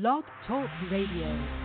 Blog Talk Radio.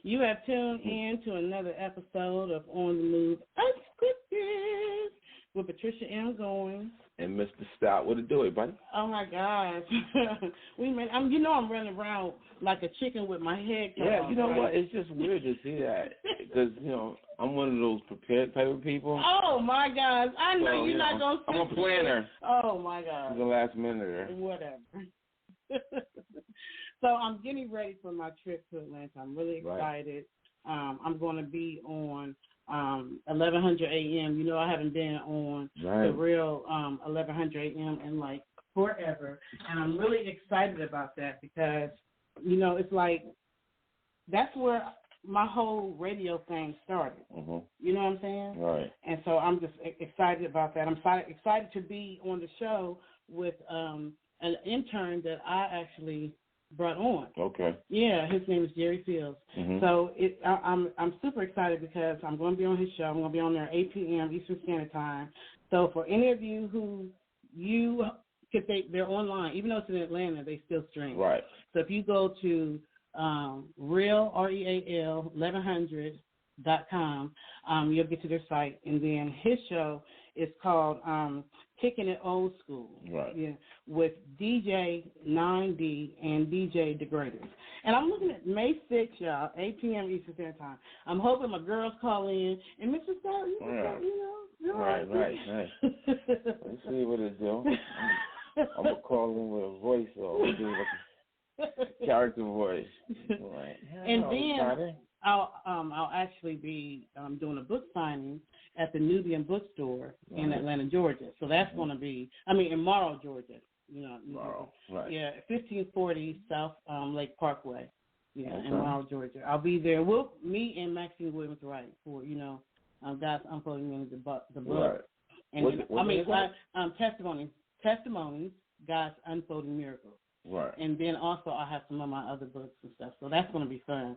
You have tuned in to another episode of On the Move Unscripted with Patricia M. Goins. And Mr. STout. What it do, everybody? Oh, my gosh. I'm running around like a chicken with my head cut off, you know what? It's just weird to see that because, I'm one of those prepared type of people. Oh, my gosh. I know you're not going to I'm a planner. Oh, my gosh. The last minute. Whatever. So I'm getting ready for my trip to Atlanta. I'm really excited. Right. I'm going to be on 1100 a.m. I haven't been on the real 1100 a.m. in like forever. And I'm really excited about that because, it's like that's where my whole radio thing started. Mm-hmm. You know what I'm saying? Right. And so I'm just excited about that. I'm excited to be on the show with an intern that I actually brought on. Okay. Yeah, his name is Jerry Fields. Mm-hmm. So I'm super excited because I'm going to be on his show. I'm going to be on there at 8 p.m. Eastern Standard Time. So for any of you because they're online, even though it's in Atlanta, they still stream. Right. So if you go to Real, REAL, 1100.com, you'll get to their site. And then his show is called Kicking It Old School. Right. Yeah, with DJ 9D and DJ Degraders. And I'm looking at May 6th, y'all, 8 p.m. Eastern Standard Time. I'm hoping my girls call in. And Mr. Stout, Right. Let's see what it do. I'm going to call in with a voice or do like a character voice. Right. And then I'll actually be doing a book signing at the Nubian Bookstore in Atlanta, Georgia. So that's going to be, in Morrow, Georgia. Morrow, right. Yeah, 1540 South Lake Parkway. Yeah, in Morrow, Georgia. I'll be there. Me and Maxine Williams Wright for, God's Unfolding in the book. Right. And Testimonies, God's Unfolding Miracles. Right. And then also I have some of my other books and stuff. So that's going to be fun.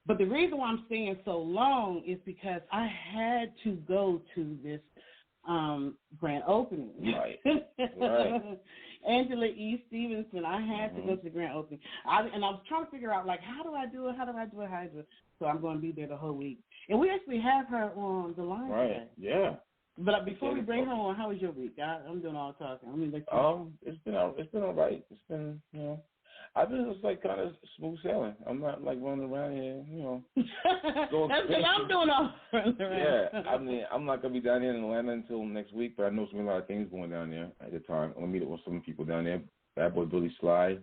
But the reason why I'm staying so long is because I had to go to this grand opening. Right. Right. Angela E. Stevenson, I had to go to the grand opening. I was trying to figure out, how do I do it? So I'm going to be there the whole week. And we actually have her on the line today. Yeah. But before we bring her on, how was your week? I'm doing all the talking. It's been all right. It's been, I've been just kind of smooth sailing. I'm not running around here, That's because I'm doing all running around. Yeah, I'm not gonna be down here in Atlanta until next week, but I know there's gonna be a lot of things going down there at the time. I'm gonna meet up with some people down there. Bad Boy Billy Sly,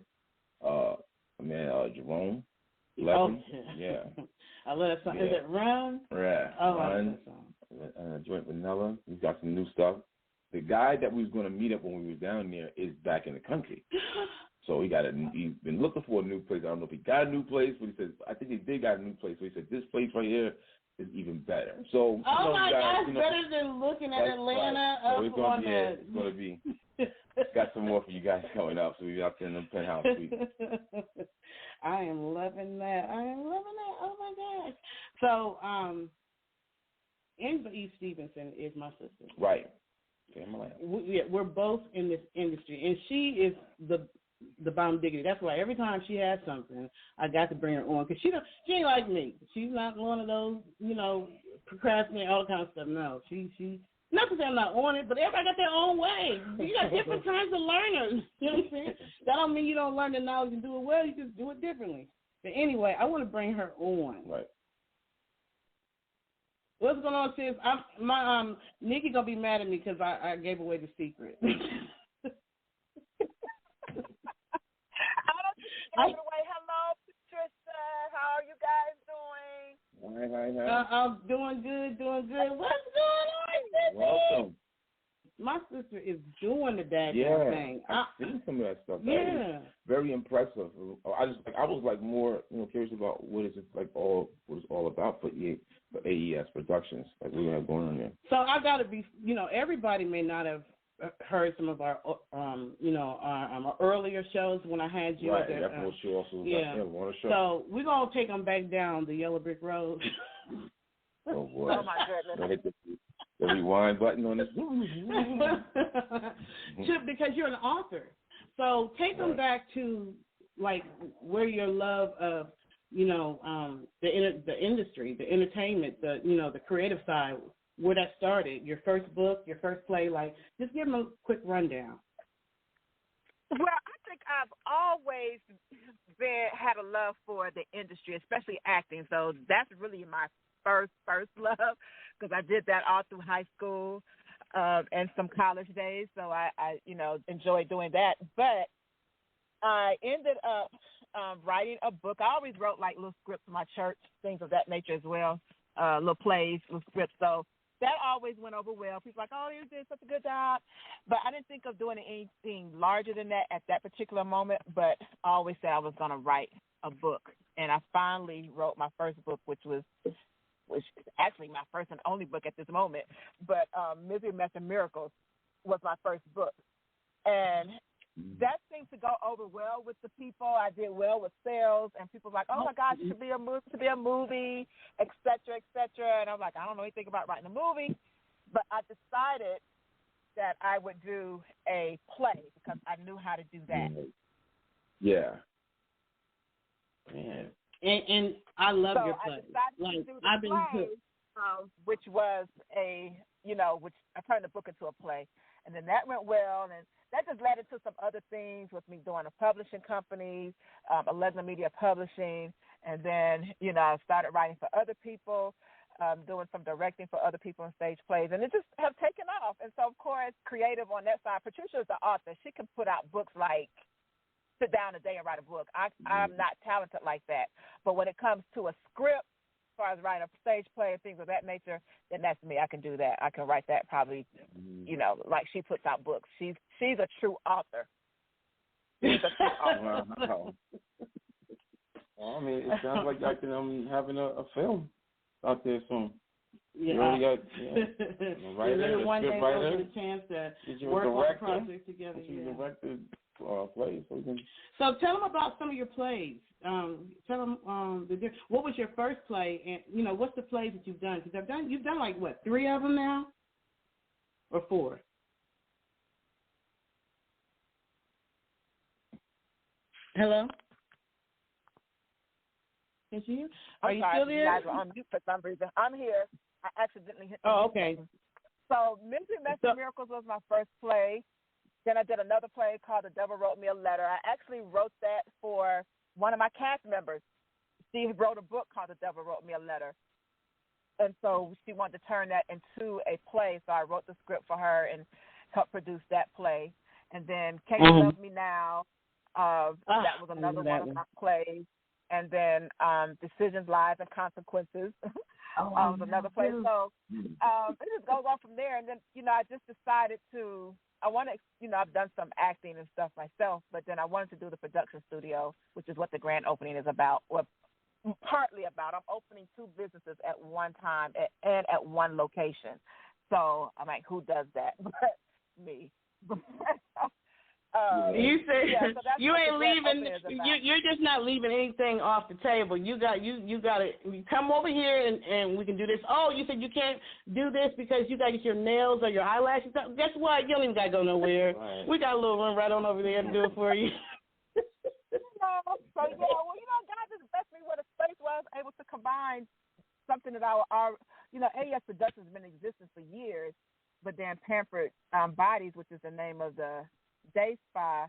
Jerome, Levin. Yeah. I love that song. Yeah. Is it Run? Yeah. Oh, I love that song. Joint Vanilla. We've got some new stuff. The guy that we was going to meet up when we were down there is back in the country. So he's been looking for a new place. I don't know if he got a new place, but he said, I think he did got a new place. So he said, this place right here is even better. So, my gosh, better than looking at Atlanta. Right. So it's going to be, got some more for you guys coming up. So we're out there in the penthouse suite. I am loving that. Oh, my gosh. So, Angela E. Stevenson is my sister. Right. We're both in this industry, and she is the bomb diggity. That's why every time she has something, I got to bring her on because she ain't like me. She's not one of those, procrastinate, all kind of stuff. No, she. Not to say I'm not on it, but everybody got their own way. You got different kinds of learners. You know what I'm saying? That don't mean you don't learn the knowledge and do it well. You just do it differently. But anyway, I want to bring her on. Right. What's going on, sis? Nikki gonna be mad at me because I gave away the secret. I don't think you gave it away. Hello, Patricia. How are you guys doing? Hi. I'm doing good. What's going on, sister? Welcome. My sister is doing the daggone thing. I've seen some of that stuff. Yeah. Very impressive. I was more curious about what it's all about for AES Productions, like we have going on there. So I got to be, everybody may not have heard some of our, our earlier shows when I had you. Right, that was show also. One of the shows. So we're going to take them back down the yellow brick road. Oh, boy. Oh, my goodness. The rewind button on this. Because you're an author. So take them back to, where your love of, the industry, the entertainment, the creative side, where that started, your first book, your first play. Like, just give them a quick rundown. Well, I think I've always had a love for the industry, especially acting. So that's really my first love, because I did that all through high school and some college days. So I enjoyed doing that. But I ended up writing a book. I always wrote like little scripts for my church, things of that nature as well, little plays, little scripts. So that always went over well. People like, oh, you did such a good job. But I didn't think of doing anything larger than that at that particular moment, but I always said I was going to write a book. And I finally wrote my first book, which is actually my first and only book at this moment. But Misery, Mess, and Miracles was my first book. And that seemed to go over well with the people. I did well with sales, and people were like, oh, my gosh, it should be a movie, et cetera, and I'm like, I don't know anything about writing a movie, but I decided that I would do a play because I knew how to do that. Yeah. Man. And I love your play. So I decided to do the play, which was which I turned the book into a play. And then that went well, and that just led into some other things with me doing a publishing company, Allegra Media Publishing, and then, I started writing for other people, doing some directing for other people in stage plays, and it just have taken off. And so, of course, creative on that side. Patricia is the author. She can put out books like sit down a day and write a book. I'm not talented like that. But when it comes to a script, as far as writing a stage play and things of that nature, then that's me. I can do that. I can write that probably, like she puts out books. She's a true author. She's a true author. Wow. Well, I mean, it sounds like I can having a film out there soon. Yeah. You already got a writer, a one day script writer. we'll get a chance to work on the project together. You directed plays. So tell them about some of your plays. Tell them what was your first play, and what's the plays that you've done? Because you've done like what, 3 of them now, or 4? Hello. Is you? Are you still there? You guys were on mute for some reason. I'm here. I accidentally hit the mute okay. button. So Misery, Mess, and Miracles was my first play. Then I did another play called The Devil Wrote Me a Letter. I actually wrote that for one of my cast members. She wrote a book called The Devil Wrote Me a Letter. And so she wanted to turn that into a play. So I wrote the script for her and helped produce that play. And then Can You Love Me Now? That was another one of my plays. And then Decisions, Lies, and Consequences was another play. So it just goes on from there. And then, I just decided I've done some acting and stuff myself, but then I wanted to do the production studio, which is what the grand opening is about, or partly about. I'm opening 2 businesses at one time and at one location. So I'm like, who does that? But me. You said you ain't leaving. You're just not leaving anything off the table. You got to come over here and we can do this. Oh, you said you can't do this because you got to get your nails or your eyelashes done. Guess what? You don't even got to go nowhere. Right. We got a little room right on over there to do it for you. God just blessed me with a space where I was able to combine something that our AES Productions has been in existence for years, but then Pampered Bodies, which is the name of the day spa,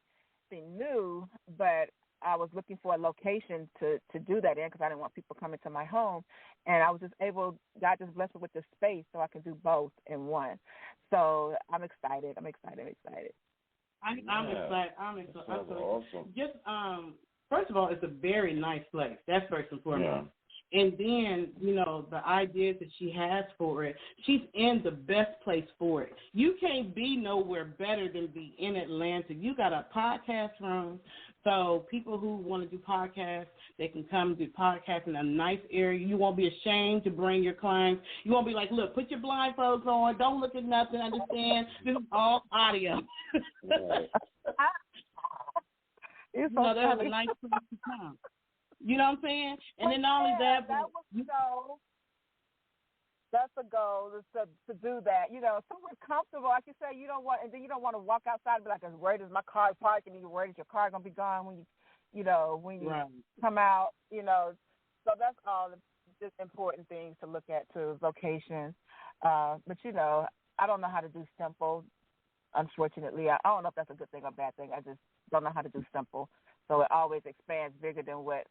thing new, but I was looking for a location to do that in because I didn't want people coming to my home, and I was just able. God just blessed me with the space so I can do both in one. So I'm excited. I'm excited. I'm excited. That's awesome. Just first of all, it's a very nice place. That's first and foremost. Yeah. And then, the ideas that she has for it, she's in the best place for it. You can't be nowhere better than be in Atlanta. You got a podcast room, so people who want to do podcasts, they can come do podcasts in a nice area. You won't be ashamed to bring your clients. You won't be like, look, put your blindfolds on. Don't look at nothing. Understand? This is all audio. They'll have a nice place to come. You know what I'm saying? And then not only that, that's a goal is to do that. Somewhere comfortable, like you say. You don't want to walk outside and be like, where does my car park? And you're worried that your car gonna be gone when you right. come out. So that's all the just important things to look at too, location. But, you know, I don't know how to do simple. Unfortunately, I don't know if that's a good thing or a bad thing. I just don't know how to do simple. So it always expands bigger than what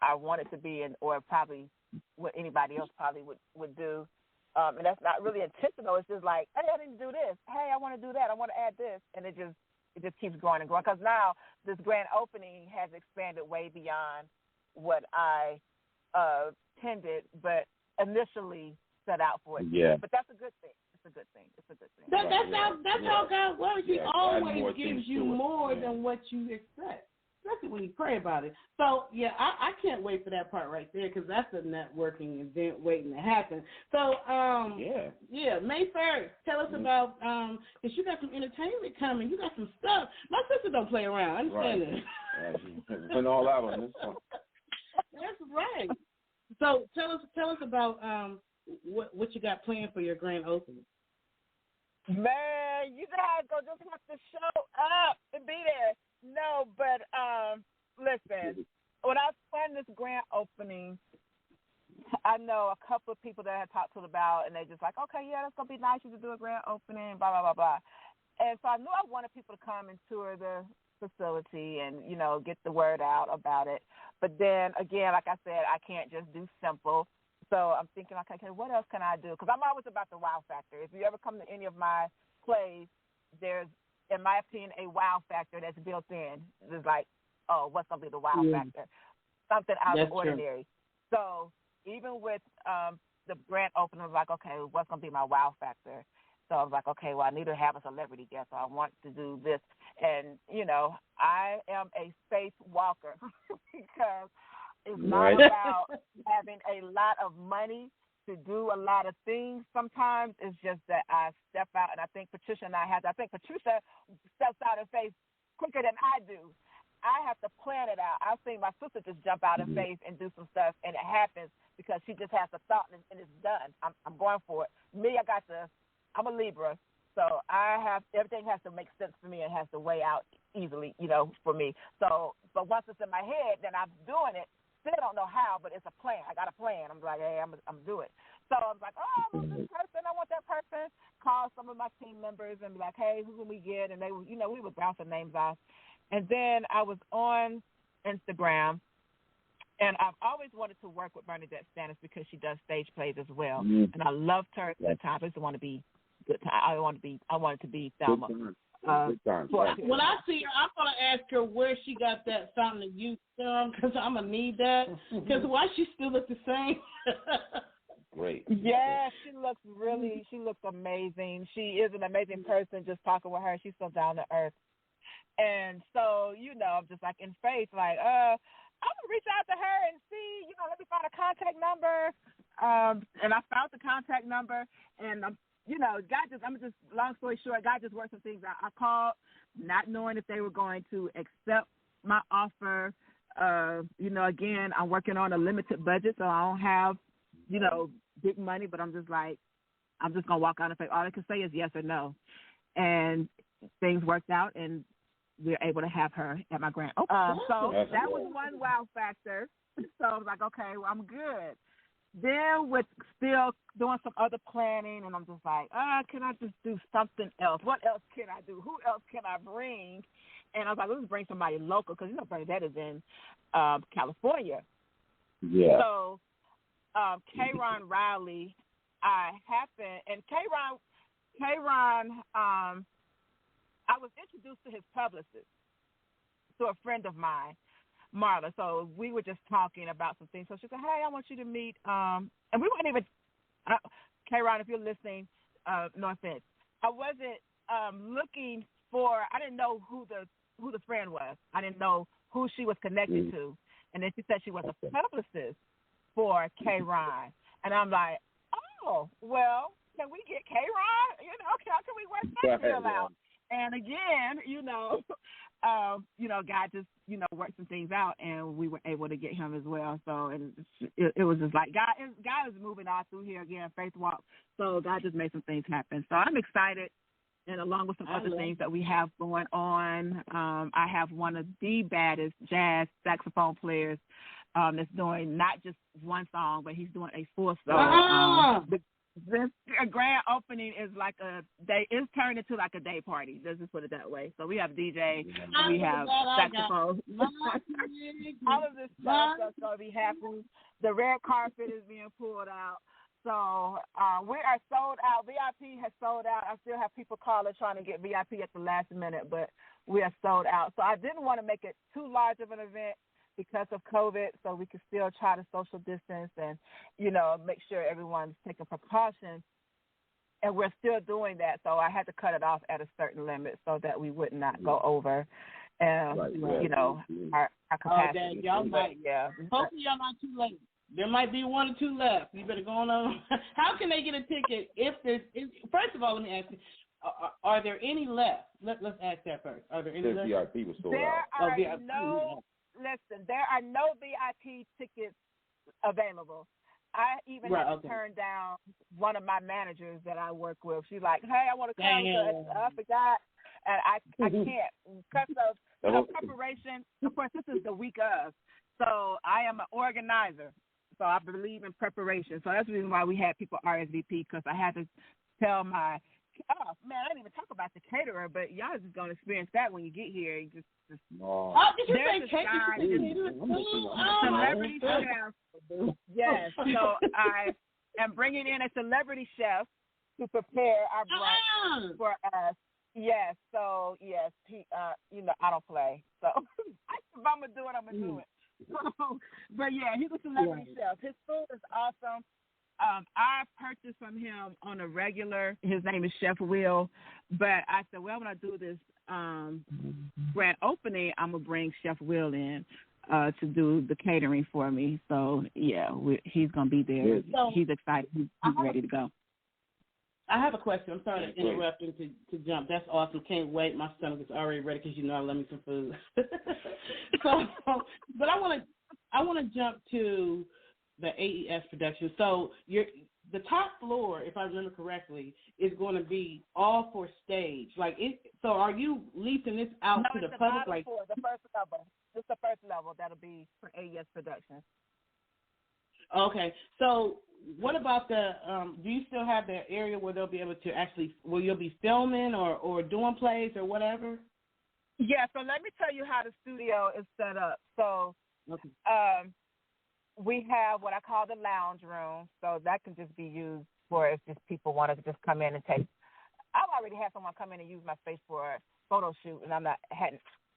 I want it to be, or probably what anybody else probably would do. And that's not really intentional. It's just like, hey, I need to do this. Hey, I want to do that. I want to add this. And it just keeps growing and growing. Because now this grand opening has expanded way beyond what I intended, but initially set out for it. Yeah. But that's a good thing. It's a good thing. That's how God works. He always gives you more Yeah. than what you expect, especially when you pray about it. So, yeah, I can't wait for that part right there, because that's a networking event waiting to happen. So, May 1st, tell us about, because you got some entertainment coming. You got some stuff. My sister don't play around. I understand that. She's been all out on this one. That's right. So tell us about what you got planned for your grand opening. Man, you guys just have to show up and be there. No, but listen, when I was planning this grand opening, I know a couple of people that I had talked to about, and they just like, okay, yeah, that's gonna be nice. You to do a grand opening, blah blah blah blah. And so I knew I wanted people to come and tour the facility and, you know, get the word out about it. But then again, like I said, I can't just do simple. So I'm thinking, like, okay, what else can I do? Because I'm always about the wow factor. If you ever come to any of my plays, there's, in my opinion, a wow factor that's built in. It's like, oh, what's going to be the wow factor? Something out of the ordinary. True. So even with the grand opening, I was like, okay, what's going to be my wow factor? So I was like, okay, well, I need to have a celebrity guest. So I want to do this. And, you know, I am a space walker because it's not about having a lot of money to do a lot of things. Sometimes it's just that I step out, and I think Patricia and I think Patricia steps out in faith quicker than I do. I have to plan it out. I've seen my sister just jump out in faith and do some stuff, and it happens because she just has a thought, and it's done. I'm going for it. Me, I'm a Libra, so everything has to make sense for me. It has to weigh out easily, you know, for me. So, but once it's in my head, then I'm doing it. Still don't know how, but it's a plan. I got a plan. I'm like, hey, I'm do it. So I was like, oh, I want this person. I want that person. Call some of my team members and be like, hey, who can we get? And they were, you know, we would bounce their names off. And then I was on Instagram, and I've always wanted to work with Bernadette Stannis because she does stage plays as well. And I loved her at the time. I just want to be good time. I wanted to be Thelma. When I see her, I'm going to ask her where she got that fountain of youth from, because I'm going to need that. Because why she still look the same? Great. Yeah, she looks amazing. She is an amazing person. Just talking with her, she's so down to earth. And so, you know, I'm just like in faith, like, I'm going to reach out to her and see, you know, let me find a contact number. And I found the contact number, and you know, long story short, God just worked some things out. I called not knowing if they were going to accept my offer. You know, again, I'm working on a limited budget, so I don't have, you know, big money, but I'm just going to walk out and say, all I can say is yes or no. And things worked out, and we're able to have her at my grand opening. So that was one wow factor. So I was like, okay, well, I'm good. Then with still doing some other planning, and I'm just like, can I just do something else? What else can I do? Who else can I bring? And I was like, let's bring somebody local, because, you know, Bernadette is in California. Yeah. So K-Ron Riley, and K-Ron, I was introduced to his publicist, to a friend of mine, Marla. So we were just talking about some things. So she said, hey, I want you to meet, and we weren't even, K-Ron, if you're listening, no offense, I wasn't looking for, I didn't know who the friend was. I didn't know who she was connected to. And then she said she was a publicist for K-Ron. And I'm like, oh, well, can we get K-Ron? You know, how can we work that deal out? And again, God just, worked some things out, and we were able to get him as well. So, and it was just like God is moving all through here again, faith walk. So God just made some things happen. So I'm excited, and along with some other things that we have going on, I have one of the baddest jazz saxophone players that's doing not just one song, but he's doing a full song. This grand opening is like a day. It's turned into like a day party. Let's just put it that way. So we have DJ, we have saxophone, all of this stuff that's going to be happening. The red carpet is being pulled out. So we are sold out. VIP has sold out. I still have people calling trying to get VIP at the last minute, but we are sold out. So I didn't want to make it too large of an event because of COVID, so we could still try to social distance and, make sure everyone's taking precautions. And we're still doing that, so I had to cut it off at a certain limit so that we would not go over, our capacity. Hopefully y'all not too late. There might be one or two left. You better go on. How can they get a ticket first of all, let me ask you, are there any left? Let's ask that first. Are there any left? VIP was sold out. There are no VIP tickets available. I even had to turn down one of my managers that I work with. She's like, "Hey, I want to come, but I forgot," and I can't because of preparation. Of course, this is the week of, so I am an organizer. So I believe in preparation. So that's the reason why we had people RSVP, because I had to tell I didn't even talk about the caterer, but y'all is just going to experience that when you get here. Did you say caterer? Celebrity chef. Yes. So I am bringing in a celebrity chef to prepare our brunch for us. Yes. So, yes, he, I don't play. So if I'm going to do it, I'm going to do it. But, yeah, he's a celebrity chef. His food is awesome. I purchased from him on a regular. His name is Chef Will. But I said, well, when I do this grand opening, I'm going to bring Chef Will in to do the catering for me. So, yeah, he's going to be there. So, he's excited. He's ready to go. I have a question. I'm sorry to interrupt and to jump. That's awesome. Can't wait. My stomach is already ready because I love me some food. But I want to jump to the AES production. So the top floor, if I remember correctly, is going to be all for stage. So are you leasing this out to the public? No, the first level. Just the first level. That'll be for AES production. Okay. So what about do you still have the area where they'll be able to will you be filming or doing plays or whatever? Yeah, so let me tell you how the studio is set up. So we have what I call the lounge room. So that can just be used for if just people want to just come in and take. I've already had someone come in and use my space for a photo shoot, and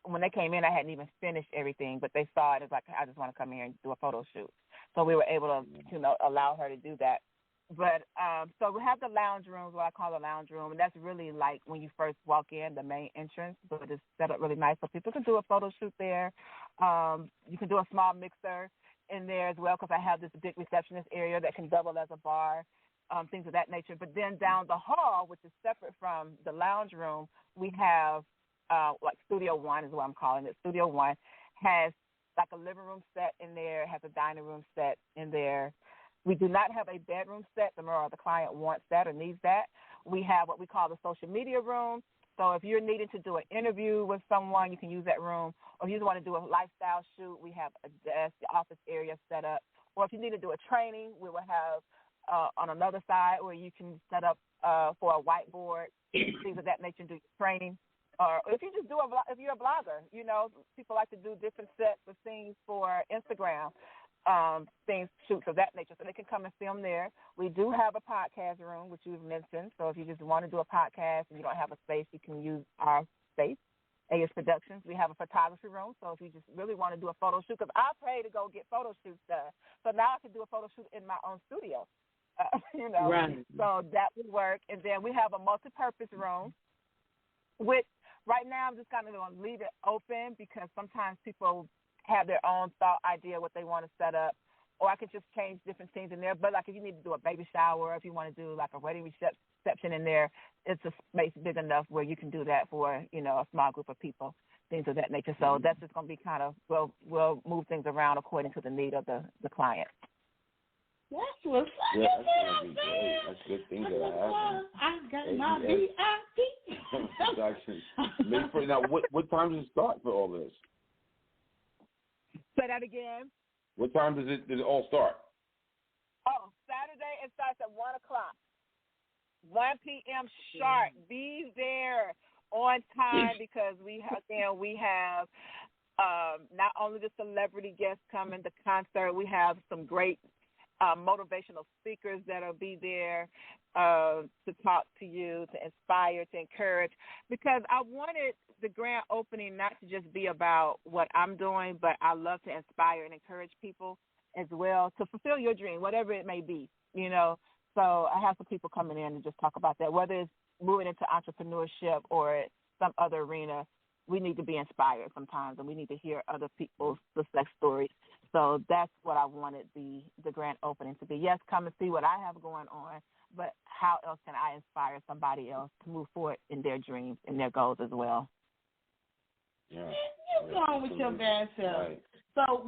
when they came in, I hadn't even finished everything, but they saw it. It's like, I just want to come here and do a photo shoot. So we were able to, allow her to do that. But so we have the lounge rooms, what I call the lounge room, and that's really like when you first walk in, the main entrance. But it's set up really nice, so people can do a photo shoot there. You can do a small mixer in there as well, because I have this big receptionist area that can double as a bar, things of that nature. But then down the hall, which is separate from the lounge room, we have like Studio One is what I'm calling it. Studio One has like a living room set in there, has a dining room set in there. We do not have a bedroom set. The client wants that or needs that. We have what we call the social media room. So if you're needing to do an interview with someone, you can use that room. Or if you just want to do a lifestyle shoot, we have a desk, the office area set up. Or if you need to do a training, we will have on another side where you can set up for a whiteboard, things of that nature, do training. Or if you just if you're a blogger, people like to do different sets of things for Instagram, shoots of that nature. So they can come and film there. We do have a podcast room, which you've mentioned. So if you just want to do a podcast and you don't have a space, you can use our space, AS Productions. We have a photography room. So if you just really want to do a photo shoot, because I pay to go get photo shoots done. So now I can do a photo shoot in my own studio, Right. So that would work. And then we have a multi-purpose room, which right now I'm just kind of going to leave it open because sometimes people have their own thought idea what they want to set up, or I could just change different things in there. But like if you need to do a baby shower, if you want to do like a wedding reception in there, it's a space big enough where you can do that for, a small group of people, things of that nature. So that's just going to be kind of, we'll move things around according to the need of the client. That's what's up. Yeah, that's going to be great. That's good things that happen. I got my VIP. Now, what time does it start for all this? Say that again. What time does it all start? Oh, Saturday it starts at 1 o'clock. 1 p.m. sharp. Be there on time because we have not only the celebrity guests coming, the concert, we have some great motivational speakers that'll be there to talk to you, to inspire, to encourage, because I wanted the grand opening not to just be about what I'm doing, but I love to inspire and encourage people as well to fulfill your dream, whatever it may be, you know. So I have some people coming in and just talk about that, whether it's moving into entrepreneurship or some other arena. We need to be inspired sometimes, and we need to hear other people's success stories. So that's what I wanted the grand opening to be. Yes, come and see what I have going on, but how else can I inspire somebody else to move forward in their dreams and their goals as well? Yeah. You go on with your bad self. Right. So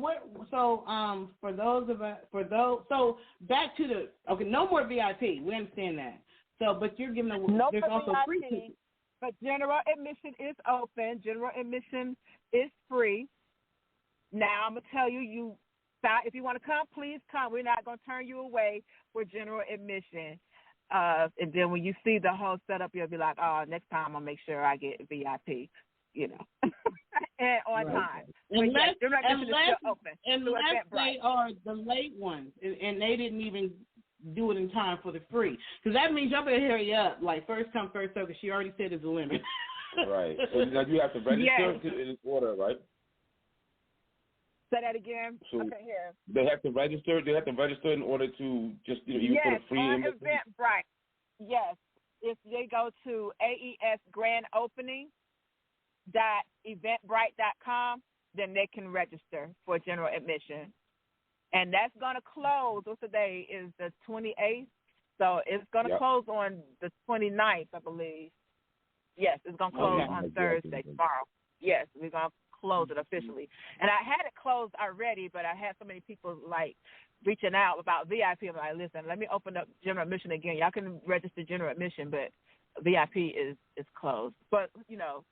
back to no more VIP. We understand that. So, but you're giving there's also VIP, free tickets. But general admission is open. General admission is free. Now I'm gonna tell you, if you want to come, please come. We're not gonna turn you away for general admission. And then when you see the whole setup, you'll be like, oh, next time I'll make sure I get VIP. You know, and on time. Unless Eventbrite. they are the late ones, and they didn't even do it in time for the free. Because that means y'all better hurry up. Like, first come, first serve, because she already said there's a limit. Right. So now you have to register in order, right? Say that again. So okay, here. They have to register. They have to register in order to just even for the free. On Eventbrite. Yes. If they go to AES Grand Opening .eventbrite.com, then they can register for general admission. And that's going to close. What's the day? Is the 28th. So it's going to close on the 29th, I believe. Yes, it's going to close on Thursday, tomorrow. Yes, we're going to close it officially. And I had it closed already, but I had so many people, like, reaching out about VIP. I'm like, listen, let me open up general admission again. Y'all can register general admission, but VIP is closed. But, you know,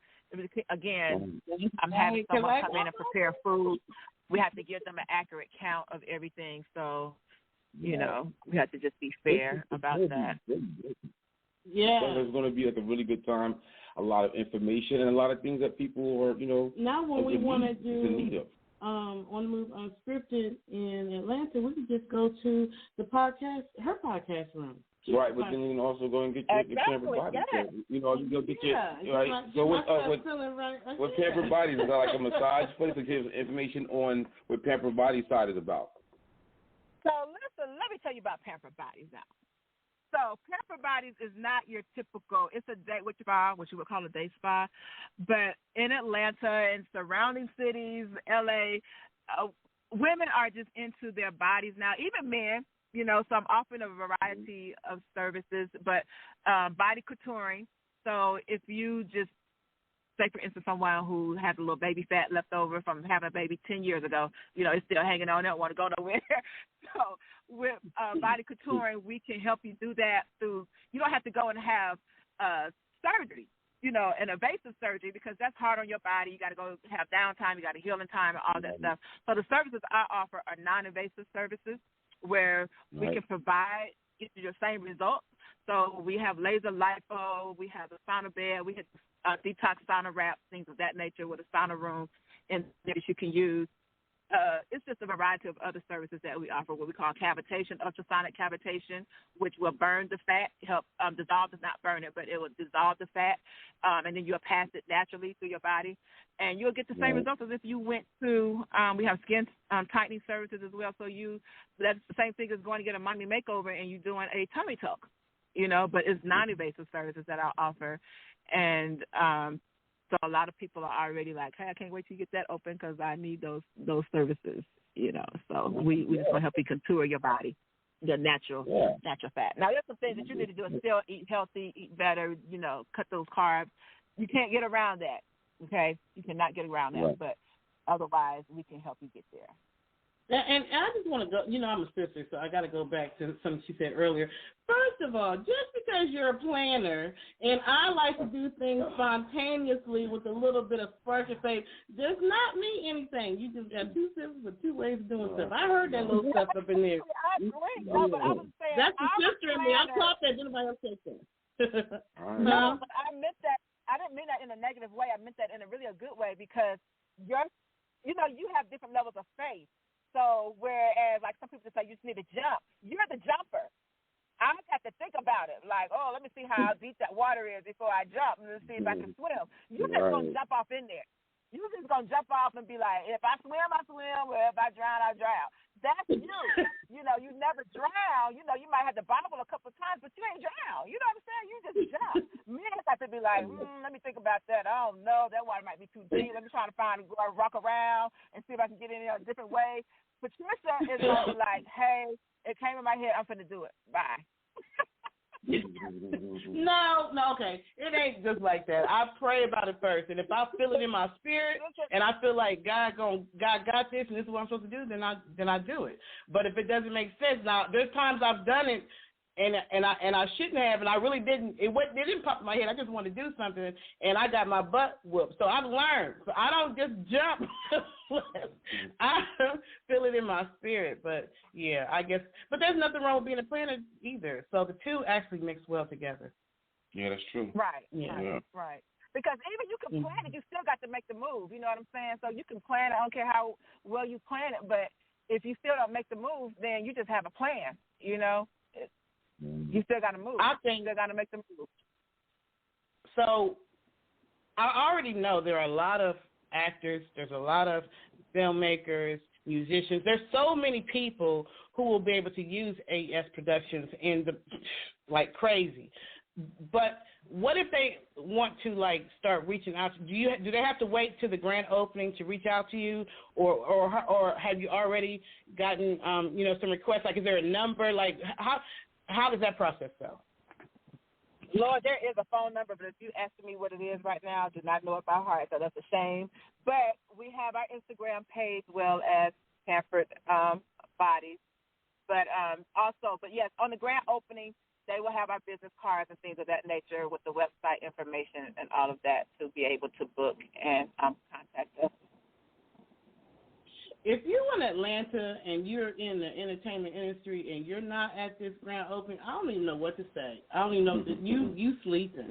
again, I'm having someone come in and prepare food. We have to give them an accurate count of everything. So, you know, we have to just be fair about that. Yeah. So there's going to be like a really good time, a lot of information, and a lot of things that people are, you know. Now when we want to do on the move Unscripted in Atlanta, we can just go to the podcast, her podcast room. Right, but then you can also go and get your Pampered Bodies. So, you know, you go get your right. So with Pampered Bodies, is that like a massage place to give information on what Pampered Bodies side is about? So listen, let me tell you about Pampered Bodies now. So Pampered Bodies is not your typical. It's a day with spa, what you would call a day spa, but in Atlanta and surrounding cities, LA, women are just into their bodies now. Even men. You know, so I'm offering a variety of services, but body contouring. So if you just, say, for instance, someone who has a little baby fat left over from having a baby 10 years ago, you know, it's still hanging on, don't want to go nowhere. So with body contouring, we can help you do that through, you don't have to go and have surgery, you know, an invasive surgery, because that's hard on your body. You got to go have downtime, you got to healing time and all that stuff. So the services I offer are non-invasive services, where we can provide your same results. So we have laser lipo, we have a sauna bed, we have detox sauna wraps, things of that nature with a sauna room and that you can use. It's just a variety of other services that we offer, what we call cavitation, ultrasonic cavitation, which will burn the fat, help dissolve, does not burn it, but it will dissolve the fat, and then you'll pass it naturally through your body. And you'll get the same results as if you went to, we have skin tightening services as well. So that's the same thing as going to get a mommy makeover and you doing a tummy tuck, you know, but it's non-invasive services that I offer. And so a lot of people are already like, hey, I can't wait till you get that open because I need those services, you know. So we just want to help you contour your body, the natural fat. Now, there's some things that you need to do is still eat healthy, eat better, you know, cut those carbs. You can't get around that, okay? You cannot get around that, but otherwise we can help you get there. And I just want to go, I'm a sister, so I got to go back to something she said earlier. First of all, just because you're a planner and I like to do things spontaneously with a little bit of spark of faith does not mean anything. You just got two sisters with two ways of doing stuff. I heard that little stuff up in there. I agree. No, but I was saying, that's the sister in me. I caught that. Anybody else take that? No, but I meant that. I didn't mean that in a negative way. I meant that in a really a good way because you have different levels of faith. So whereas like some people say you just need to jump, you're the jumper. I have to think about it. Like, oh, let me see how deep that water is before I jump and see if I can swim. You're just gonna jump off in there. You're just gonna jump off and be like, if I swim, I swim. Or if I drown, I drown. That's you. You never drown. You might have to bobble a couple of times, but you ain't drown. You know what I'm saying? You just jump. Men have to be like, let me think about that. I don't know. That water might be too deep. Let me try to find a rock around and see if I can get in there a different way. Patricia is going to be like, hey, it came in my head. I'm finna do it. Bye. No, okay. It ain't just like that. I pray about it first, and if I feel it in my spirit, and I feel like God got this, and this is what I'm supposed to do, then I do it. But if it doesn't make sense, now there's times I've done it, and I shouldn't have, and I really didn't. It didn't pop in my head. I just wanted to do something, and I got my butt whooped. So I've learned. So I don't just jump. I feel it in my spirit. But yeah, I guess. But there's nothing wrong with being a planner either. So the two actually mix well together. Yeah, that's true. Right. Yeah. Right. Because even you can plan it, you still got to make the move. You know what I'm saying? So you can plan it. I don't care how well you plan it, but if you still don't make the move, then you just have a plan. You still got to move. I think you still got to make the move. So I already know there are a lot of actors. There's a lot of filmmakers, musicians. There's so many people who will be able to use AES Productions like crazy. But what if they want to start reaching out? Do they have to wait till the grand opening to reach out to you, or have you already gotten some requests? Like, is there a number? Like, how does that process go? Lord, there is a phone number, but if you ask me what it is right now, I do not know it by heart, so that's a shame. But we have our Instagram page, well as Sanford Bodies. But yes, on the grand opening, they will have our business cards and things of that nature with the website information and all of that to be able to book and contact us. If you're in Atlanta and you're in the entertainment industry and you're not at this grand opening, I don't even know what to say. I don't even know that you sleeping.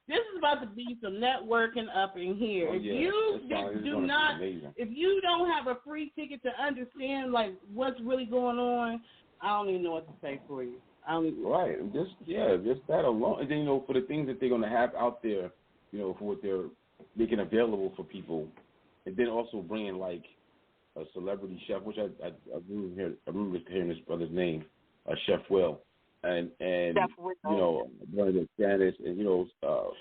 This is about to be some networking up in here. Oh, if you don't have a free ticket to understand what's really going on, I don't even know what to say for you. Right. Just that alone. And then, for the things that they're going to have out there, for what they're making available for people. And then also bringing a celebrity chef, which I remember hearing this brother's name, Chef Will, and Chef Will. Brother Stannis, and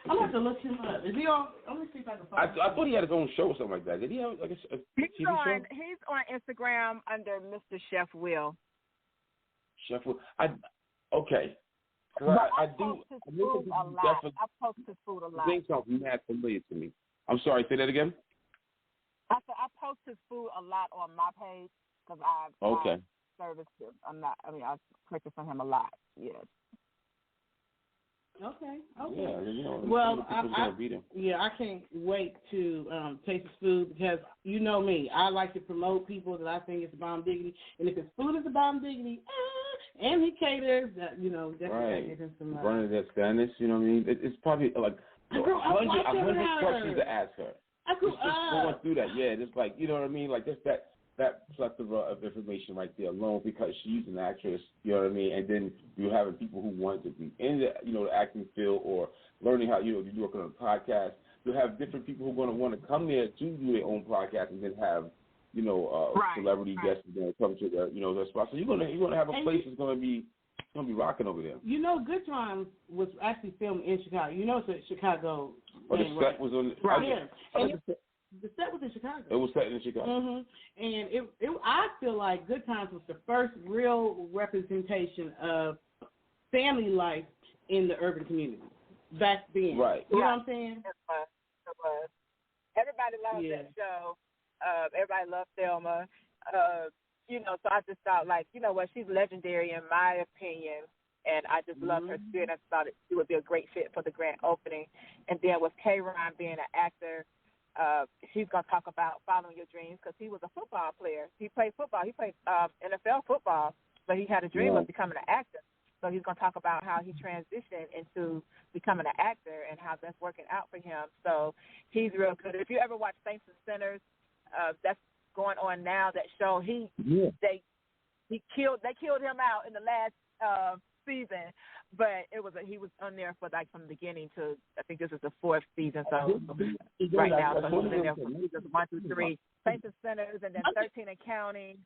I'm going to look him up. Is he on? Let me see if I can find him. I thought he had his own show or something like that. Did he have a TV show? He's on Instagram under Mr. Chef Will. Chef Will. Okay. I post his food a lot. I post his food a lot. Things sound mad familiar to me. I'm sorry. Say that again. I post his food a lot on my page because I service him. I purchase from him a lot. Yes. Okay. Yeah, well, I can't wait to taste his food because you know me. I like to promote people that I think is bomb diggity, and if his food is a bomb diggity, and he caters, definitely right. give him some. Bernadette Stannis, you know what I mean? It's probably 100 questions to ask her. I grew just going through that, just you know what I mean? Just that plethora of information right there alone because she's an actress, you know what I mean? And then you're having people who want to be in the, the acting field or learning how, you work on a podcast. You'll have different people who are going to want to come there to do their own podcast and then have, celebrity guests that come to their spot. So you're gonna have a place that's gonna be rocking over there. Good Times was actually filmed in Chicago. It's a Chicago. But the set was on. Right. Yeah. The set was in Chicago. It was set in Chicago. Mm-hmm. And I feel like Good Times was the first real representation of family life in the urban community back then. Right. You know what I'm saying? It was. Everybody loved that show. Everybody loved Thelma. So I just thought, like, you know what, she's legendary in my opinion, and I just love her spirit. I thought she would be a great fit for the grand opening. And then with K-Ron being an actor, she's going to talk about following your dreams because he was a football player. He played football. He played NFL football, but he had a dream of becoming an actor. So he's going to talk about how he transitioned into becoming an actor and how that's working out for him. So he's real good. If you ever watch Saints and Sinners, that's going on now. That show, they killed him out in the last season, but he was on there for like from the beginning to I think this is the 4th season. So right now, so he's in there for seasons 1 through 3. Saints and Sinners, and then 13 and Counting.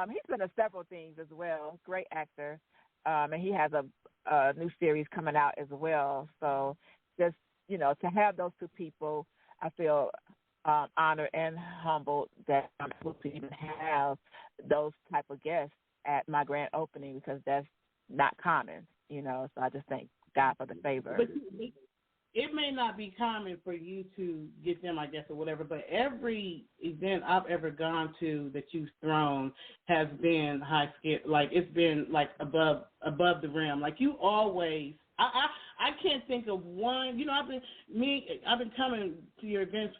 He's been in several things as well. Great actor. And he has a new series coming out as well. So just, to have those two people, I feel honored and humbled that I'm able to even have those type of guests at my grand opening because that's not common, So I just thank God for the favor. But it may not be common for you to get them, I guess, or whatever, but every event I've ever gone to that you've thrown has been high scale. Like, it's been, like, above the rim. Like, you always, I can't think of one, I've been coming to your events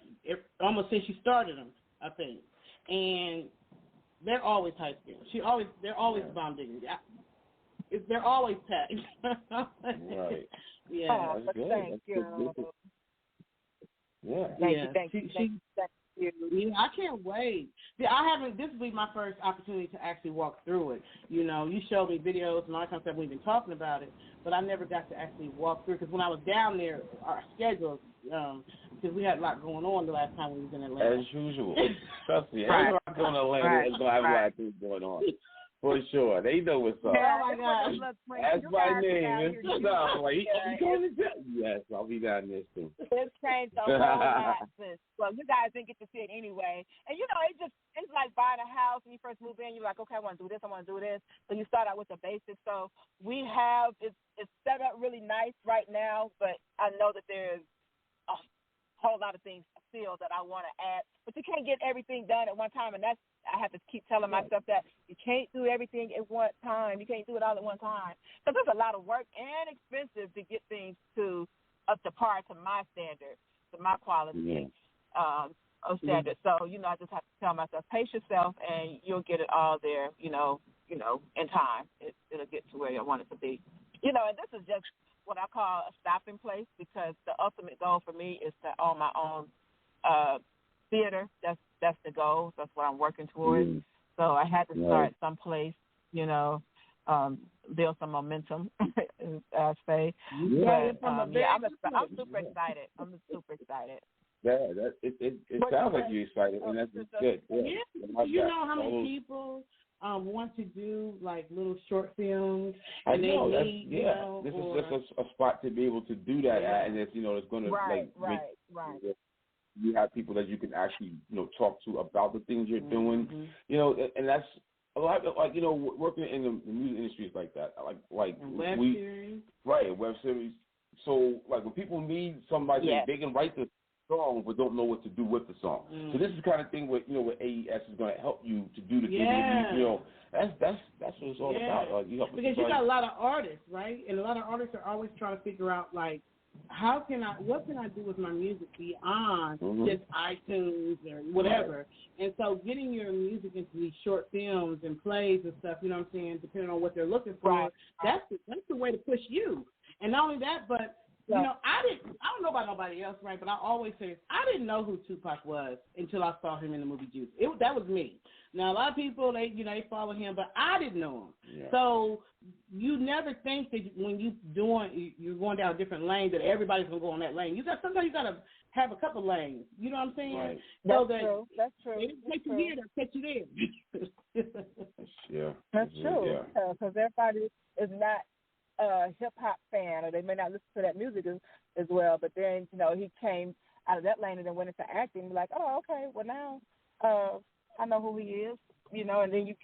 almost since you started them, I think. And they're always high scale. They're always bomb diggity. They're always packed. Right. Yeah. That's good. Thank you. Good. Yeah. Thank you. Yeah, I can't wait. This will be my first opportunity to actually walk through it. You showed me videos and all that kind of stuff. We've been talking about it, but I never got to actually walk through because when I was down there, our schedules, because we had a lot going on the last time we was in Atlanta. As usual. Trust me. Every time I go to Atlanta, it's going to have a lot of things going on. For sure. They know what's up. Oh, my gosh. That's my name. Like, you going to jail? Yes, I'll be down there soon. It's changed a whole lot since. Well, you guys didn't get to see it anyway. And, it's like buying a house when you first move in. You're like, okay, I want to do this, I want to do this. So you start out with the basics. So we have, it's set up really nice right now, but I know that there's a whole lot of things still that I want to add. But you can't get everything done at one time, and I have to keep telling myself that you can't do everything at one time. You can't do it all at one time because there's a lot of work and expensive to get things up to par to my standard, to my quality of standard. So I just have to tell myself, pace yourself, and you'll get it all there. In time, it'll get to where you want it to be. And this is just what I call a stopping place because the ultimate goal for me is to own my own theater. That's the goal. That's what I'm working towards. So I had to start someplace, build some momentum, I say. Yeah, but, I'm super excited. I'm super excited. Yeah, it sounds like you're excited, and that's good. Yeah. Do you know how many people want to do like little short films? I and know. This is just a spot to be able to do that at, and it's it's going to right. You have people that you can actually talk to about the things you're doing, and that's a lot of, like working in the music industry is like that, like web series, right? Web series. So like when people need somebody, they can write the song but don't know what to do with the song. So this is the kind of thing where where AES is going to help you to do the thing. That's what it's all about. Like, because you got a lot of artists, right? And a lot of artists are always trying to figure out like, what can I do with my music beyond just iTunes or whatever? And so getting your music into these short films and plays and stuff, depending on what they're looking for, that's the way to push you. And not only that, but I don't know about nobody else, right? But I always say I didn't know who Tupac was until I saw him in the movie Juice. That was me. Now a lot of people they follow him, but I didn't know him. Yeah. So you never think that when you're going down a different lane that everybody's gonna go on that lane. Sometimes you gotta have a couple lanes. You know what I'm saying? Right. That's true. They take you here, they take you there. That's true. Because everybody is not a hip hop fan, or they may not listen to that music as well. But then he came out of that lane and then went into acting. Like, oh, okay, well now I know who he is, and then you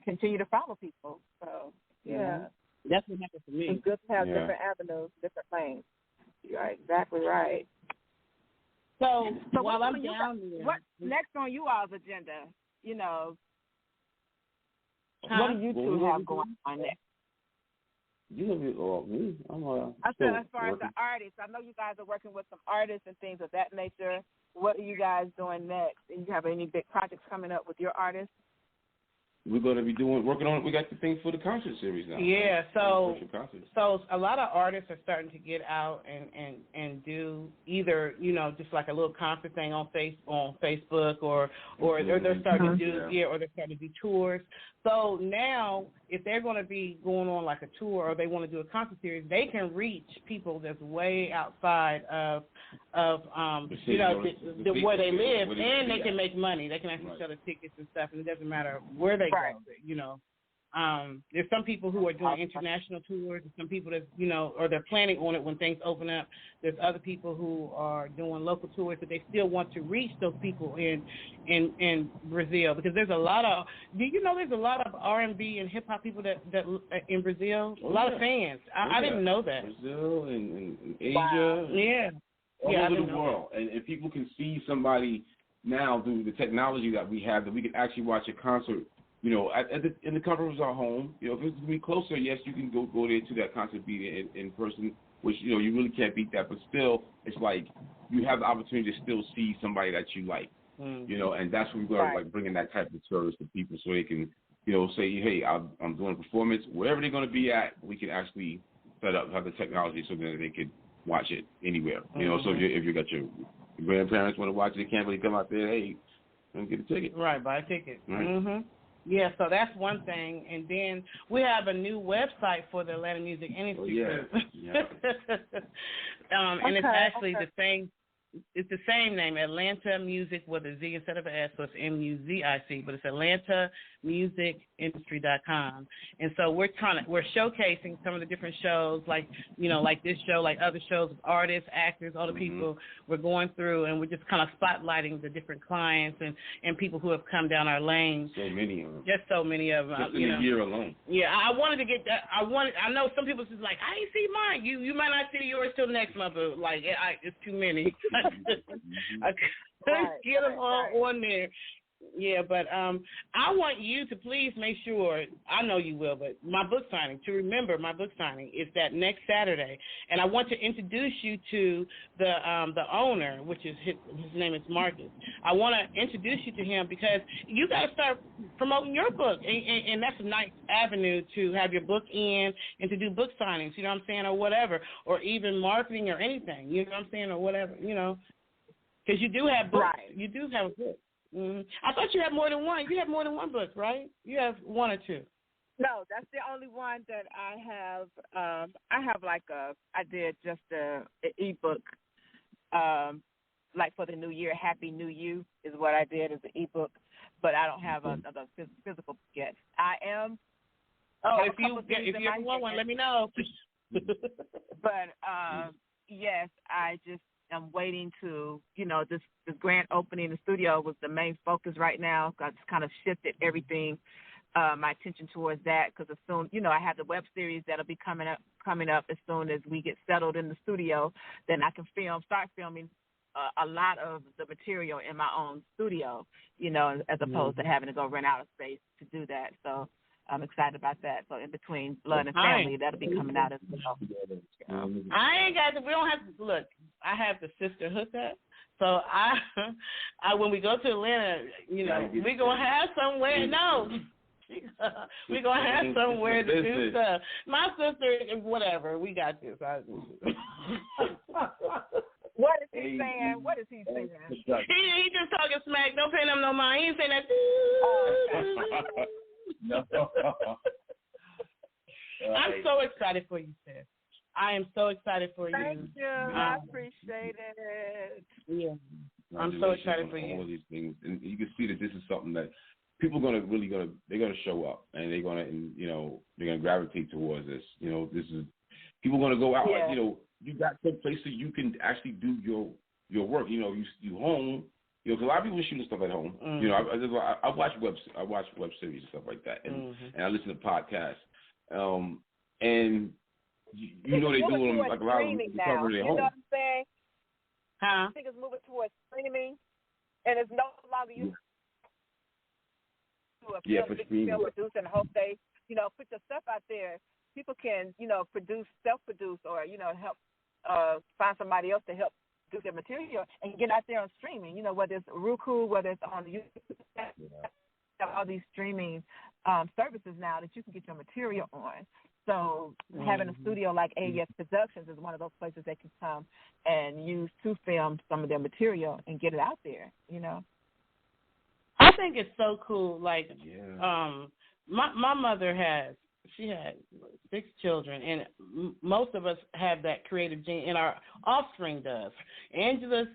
continue to follow people. So that's what happened to me. It's good to have different avenues, different lanes. You're exactly right. So while I'm down there, what's next on you all's agenda? What do you two have going on next? You know me. I said as far as the artists, I know you guys are working with some artists and things of that nature. What are you guys doing next? And you have any big projects coming up with your artists? We're going to be working on it. We got the thing for the concert series now. Yeah, so a lot of artists are starting to get out and do either, just like a little concert thing on Facebook or they're starting to do or they're starting to do tours. So now if they're going to be going on like a tour or they want to do a concert series, they can reach people that's way outside of where they live, and they can make money. They can actually sell the tickets and stuff, and it doesn't matter where they go. There's some people who are doing international tours, and some people that or they're planning on it when things open up. There's other people who are doing local tours, but they still want to reach those people in Brazil, because there's a lot of there's a lot of R&B and hip hop people that in Brazil, a lot of fans. I didn't know that. Brazil and Asia, all over the world, and people can see somebody now through the technology that we have, that we can actually watch a concert. In the comfort of our home. If it's going to be closer, yes, you can go there to that concert, be in person, which, you really can't beat that. But still, it's like you have the opportunity to still see somebody that you like, and that's when we're going to bringing that type of service to people so they can, say, hey, I'm doing a performance. Wherever they're going to be at, we can actually set up, have the technology so that they can watch it anywhere. So if you got your grandparents want to watch it, they can't really come out there, hey, let me get a ticket. Right, buy a ticket. Right. Mm-hmm. Yeah, so that's one thing. And then we have a new website for the Atlanta Music Industry Group. And it's actually the same. It's the same name, Atlanta Music with a Z instead of an S, so it's MUZIC, but it's AtlantaMusicIndustry.com. And so we're showcasing some of the different shows, like this show, like other shows of artists, actors, all the people we're going through, and we're just kind of spotlighting the different clients and people who have come down our lane. So many of them. Just so many of them. Just in a year alone. Yeah, I wanted to get that. I know some people just like, I ain't see mine. You might not see yours till next month, but like it's too many. I couldn't get them all on there. Yeah, but I want you to please make sure, I know you will, but my book signing is that next Saturday. And I want to introduce you to the owner, which is his name is Marcus. I want to introduce you to him because you got to start promoting your book. And that's a nice avenue to have your book in and to do book signings, you know what I'm saying, or whatever, or even marketing or anything, you know what I'm saying, or whatever, because you do have books. Right. You do have a book. I thought you had more than one. You have more than one book, right? You have one or two. No, that's the only one that I have. I did just an ebook, like for the new year. Happy New You is what I did as an ebook, but I don't have a physical book yet. I am. Oh, if you ever want one, let me know. But yes, I'm waiting to, this grand opening in the studio was the main focus right now. I just kind of shifted everything, my attention towards that, because as soon, I have the web series that'll be coming up as soon as we get settled in the studio. Then I can start filming a lot of the material in my own studio, as opposed to having to go rent out a space to do that. So I'm excited about that. So in between Blood and Family, that'll be coming out as well. We don't have to look. I have the sister hookup. So I when we go to Atlanta, we're gonna have somewhere. No, we're gonna have somewhere to do stuff. My sister, whatever, we got this. What is he saying? What is he saying? He just talking smack. Don't pay him no mind. He ain't saying that. No. I'm so excited for you, sis. I am so excited for you. Thank you. I appreciate it. Yeah. I'm so excited for you. All these things, and you can see that this is something that people are they're gonna show up, and they're gonna gravitate towards this. This is people are gonna go out. Yeah. Like, you got some place that you can actually do your work. You home. Because a lot of people shooting stuff at home. Mm-hmm. I watch web series and stuff like that, and I listen to podcasts. And they do them like a lot of them cover their home. You know what I'm saying? Huh? I think it's moving towards streaming, and it's no longer you. a film producer and hope they, put your stuff out there. People can, self-produce or, help find somebody else to help do their material and get out there on streaming, whether it's Roku, whether it's on YouTube, all these streaming services now that you can get your material on. So having a studio like AES Productions is one of those places they can come and use to film some of their material and get it out there, I think it's so cool. Like, my mother had 6 children, and most of us have that creative gene, and our offspring does. Angela's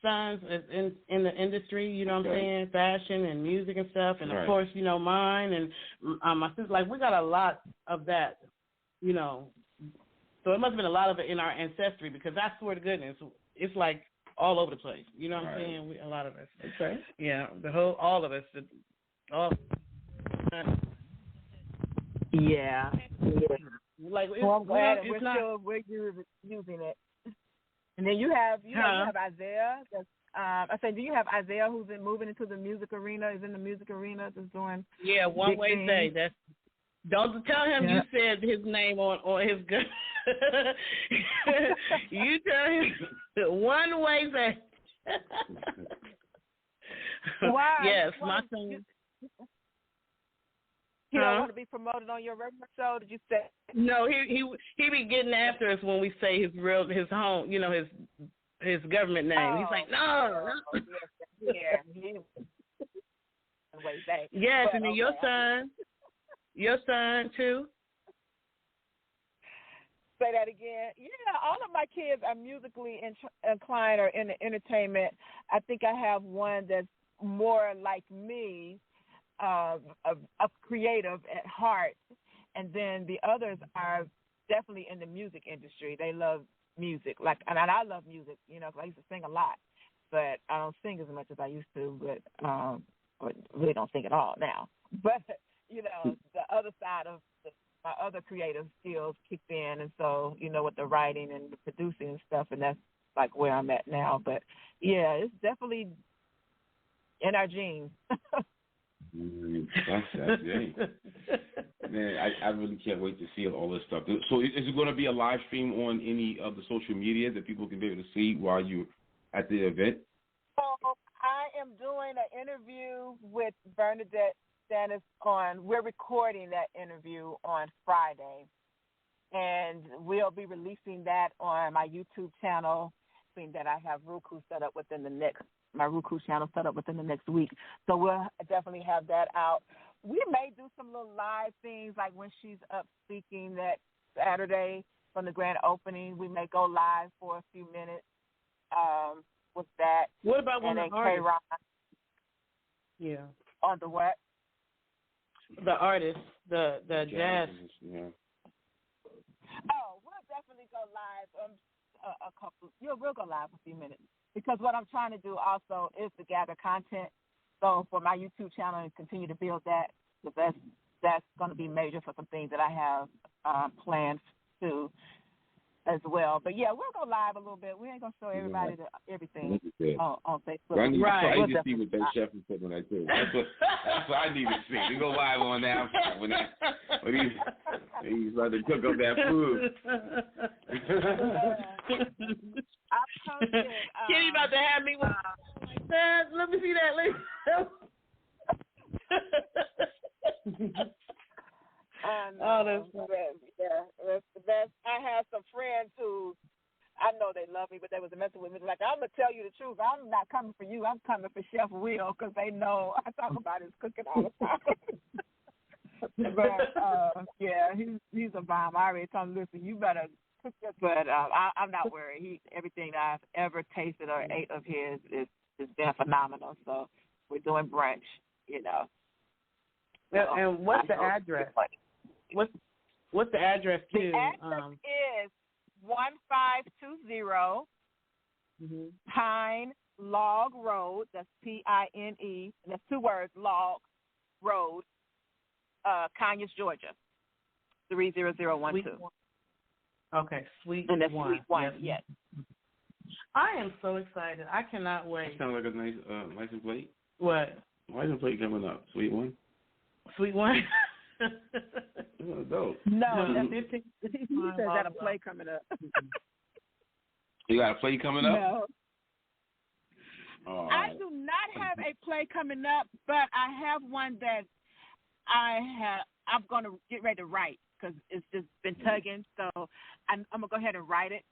sons is in the industry, you know what I'm saying, fashion and music and stuff, and of course, mine and my sister. Like, we got a lot of that, So it must have been a lot of it in our ancestry, because I swear to goodness, it's like all over the place. You know what I'm saying? A lot of us. Okay. Yeah, all of us. Yeah. Like, I'm glad we're using it. And then you have Isaiah. I said, do you have Isaiah who's moving into the music arena? Is in the music arena? Just doing. Yeah, One Way Say. That's. Don't tell him you said his name on his gun. You tell him One Way Say. Why? Yes, my son. He don't want to be promoted on your regular show? Did you say? No, he be getting after us when we say his home, his government name. He's like, no. Yeah. Yes, and then your son too. Say that again. Yeah, all of my kids are musically inclined or in the entertainment. I think I have one that's more like me. A creative at heart, and then the others are definitely in the music industry. They love music, and I love music, because I used to sing a lot, but I don't sing as much as I used to, but or really don't sing at all now. But the other side of my other creative skills kicked in, and so with the writing and the producing and stuff, and that's like where I'm at now. But yeah, it's definitely in our genes. That's great. Man, I really can't wait to see all this stuff. So is it going to be a live stream on any of the social media that people can be able to see while you're at the event? So I am doing an interview with Bernadette Stannis we're recording that interview on Friday, and we'll be releasing that on my YouTube channel, that I have Roku set up my Roku channel set up within the next week. So we'll definitely have that out. We may do some little live things, like when she's up speaking that Saturday from the grand opening. We may go live for a few minutes with that. What about one of the artists? Yeah. On the what? The artist, the jazz. Yeah. Oh, we'll definitely go live. We'll go live a few minutes, because what I'm trying to do also is to gather content. So for my YouTube channel and continue to build that, because that's going to be major for some things that I have planned to as well. But yeah, we'll go live a little bit. We ain't gonna show everybody everything on Facebook. Well, I need to see what that chef is putting like that. That's what I need to see. We go live on that when he's about to cook up that food. Kitty about to have me with let me see that later. That's funny. Yeah, that's the best. I have some friends who I know they love me, but they was messing with me. Like, I'm gonna tell you the truth. I'm not coming for you. I'm coming for Chef Will, because they know I talk about his cooking all the time. But yeah, he's a bomb. I already told him, listen, you better cook it. But I'm not worried. Everything I've ever tasted or ate of his has been phenomenal. So we're doing brunch, And what's the address? What's the address to? The address is 1520 Pine Log Road. That's Pine. That's 2 words. Log Road, Conyers, Georgia, 30012. Okay, Suite and that's 1. Suite 1. Yes. I am so excited. I cannot wait. Sounds like a nice license plate. What? Why's the play coming up? Sweet one? Sweet one? Dope. No, that's 15. He says got a play coming up. You got a play coming up? No. Oh, I do not have a play coming up, but I have one that I'm going to get ready to write because it's just been tugging. So I'm going to go ahead and write it.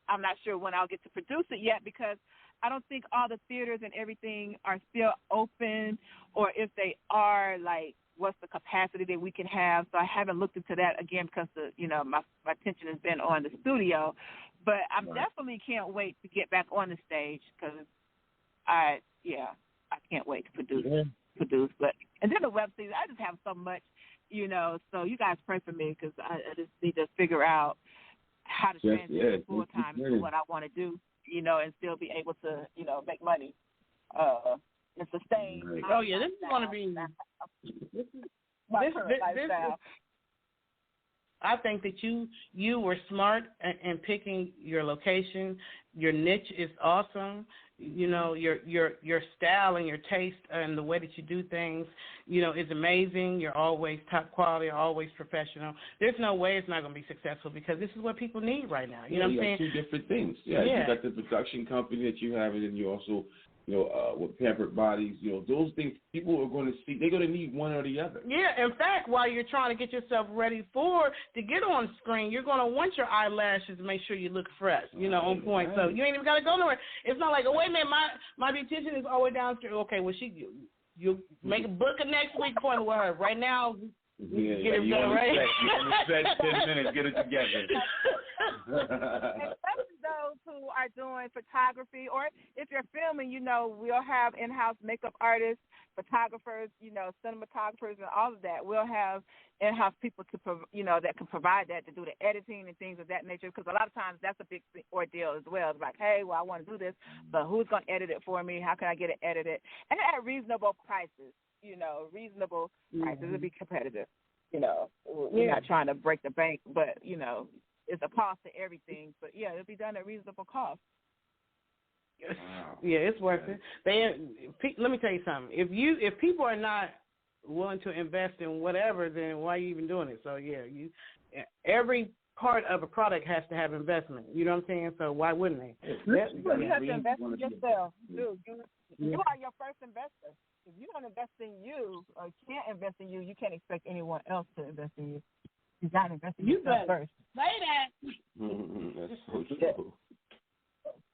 I'm not sure when I'll get to produce it yet because I don't think all the theaters and everything are still open, or if they are, like, what's the capacity that we can have. So I haven't looked into that again because my attention has been on the studio. But I definitely can't wait to get back on the stage because I can't wait to produce. But and then the web series, I just have so much, So you guys pray for me because I just need to figure out how to transition full time to what I want to do, and still be able to, make money, and sustain. Right. Oh yeah, this is going to be this lifestyle. I think that you were smart in picking your location. Your niche is awesome. Your style and your taste and the way that you do things, is amazing. You're always top quality, always professional. There's no way it's not going to be successful because this is what people need right now. You know what I'm saying? You got two different things. Yeah, you got the production company that you have, and then you also, with Pampered Bodies, those things people are going to see. They're going to need one or the other. Yeah, in fact, while you're trying to get yourself ready to get on screen, you're going to want your eyelashes to make sure you look fresh, on point. So you ain't even got to go nowhere. It's not like, oh, wait a minute, my beautician is all the way downstairs. Okay, well, you make a book of next week for her. Right now, get it done, right? You only spend 10 minutes, get it together. Especially those who are doing photography, or if you're filming, we'll have in-house makeup artists, photographers, cinematographers, and all of that. We'll have in-house people that can provide that to do the editing and things of that nature. Because a lot of times that's a big ordeal as well. It's like, hey, well, I want to do this, but who's going to edit it for me? How can I get it edited? And at reasonable prices. Reasonable prices. It'll be competitive. We're not trying to break the bank, but it's a cost to everything. But it'll be done at reasonable cost. Wow. Yeah, it's worth it. Let me tell you something. If people are not willing to invest in whatever, then why are you even doing it? So every part of a product has to have investment. You know what I'm saying? So why wouldn't they? You have to invest in yourself. You are your first investor. If you don't invest in you or can't invest in you, you can't expect anyone else to invest in you. You got to invest in yourself first. Say that. That's so true.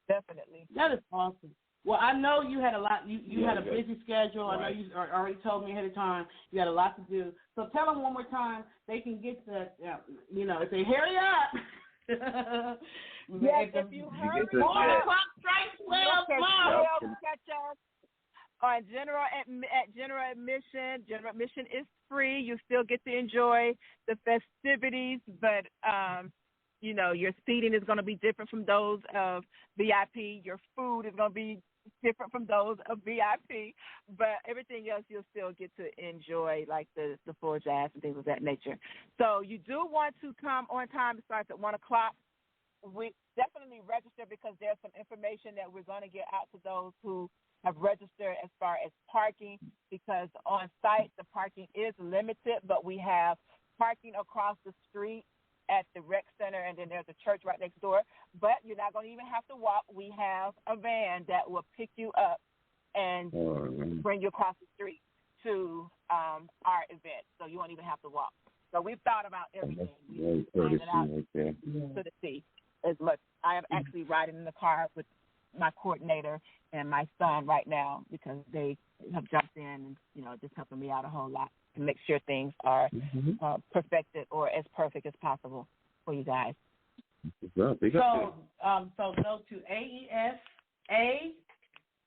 Definitely. That is awesome. Well, I know you had a lot. You had a busy schedule. Right. I know you already told me ahead of time you had a lot to do. So tell them one more time they can get the, if they hurry up. Yes, if you hurry up. 4 o'clock strikes 12 tomorrow. Catch us on general admission. General admission is free. You still get to enjoy the festivities, but your seating is going to be different from those of VIP. Your food is going to be different from those of VIP, but everything else you'll still get to enjoy, like the full jazz and things of that nature. So you do want to come on time. It starts at 1 o'clock. We definitely register because there's some information that we're going to get out to those who have registered as far as parking, because on site the parking is limited, but we have parking across the street at the rec center, and then there's a church right next door. But you're not going to even have to walk. We have a van that will pick you up and bring you across the street to our event, so you won't even have to walk. So we've thought about everything. We've planned it out to the T as much. I am actually riding in the car with my coordinator and my son right now because they have jumped in and, just helping me out a whole lot to make sure things are perfected or as perfect as possible for you guys. So go to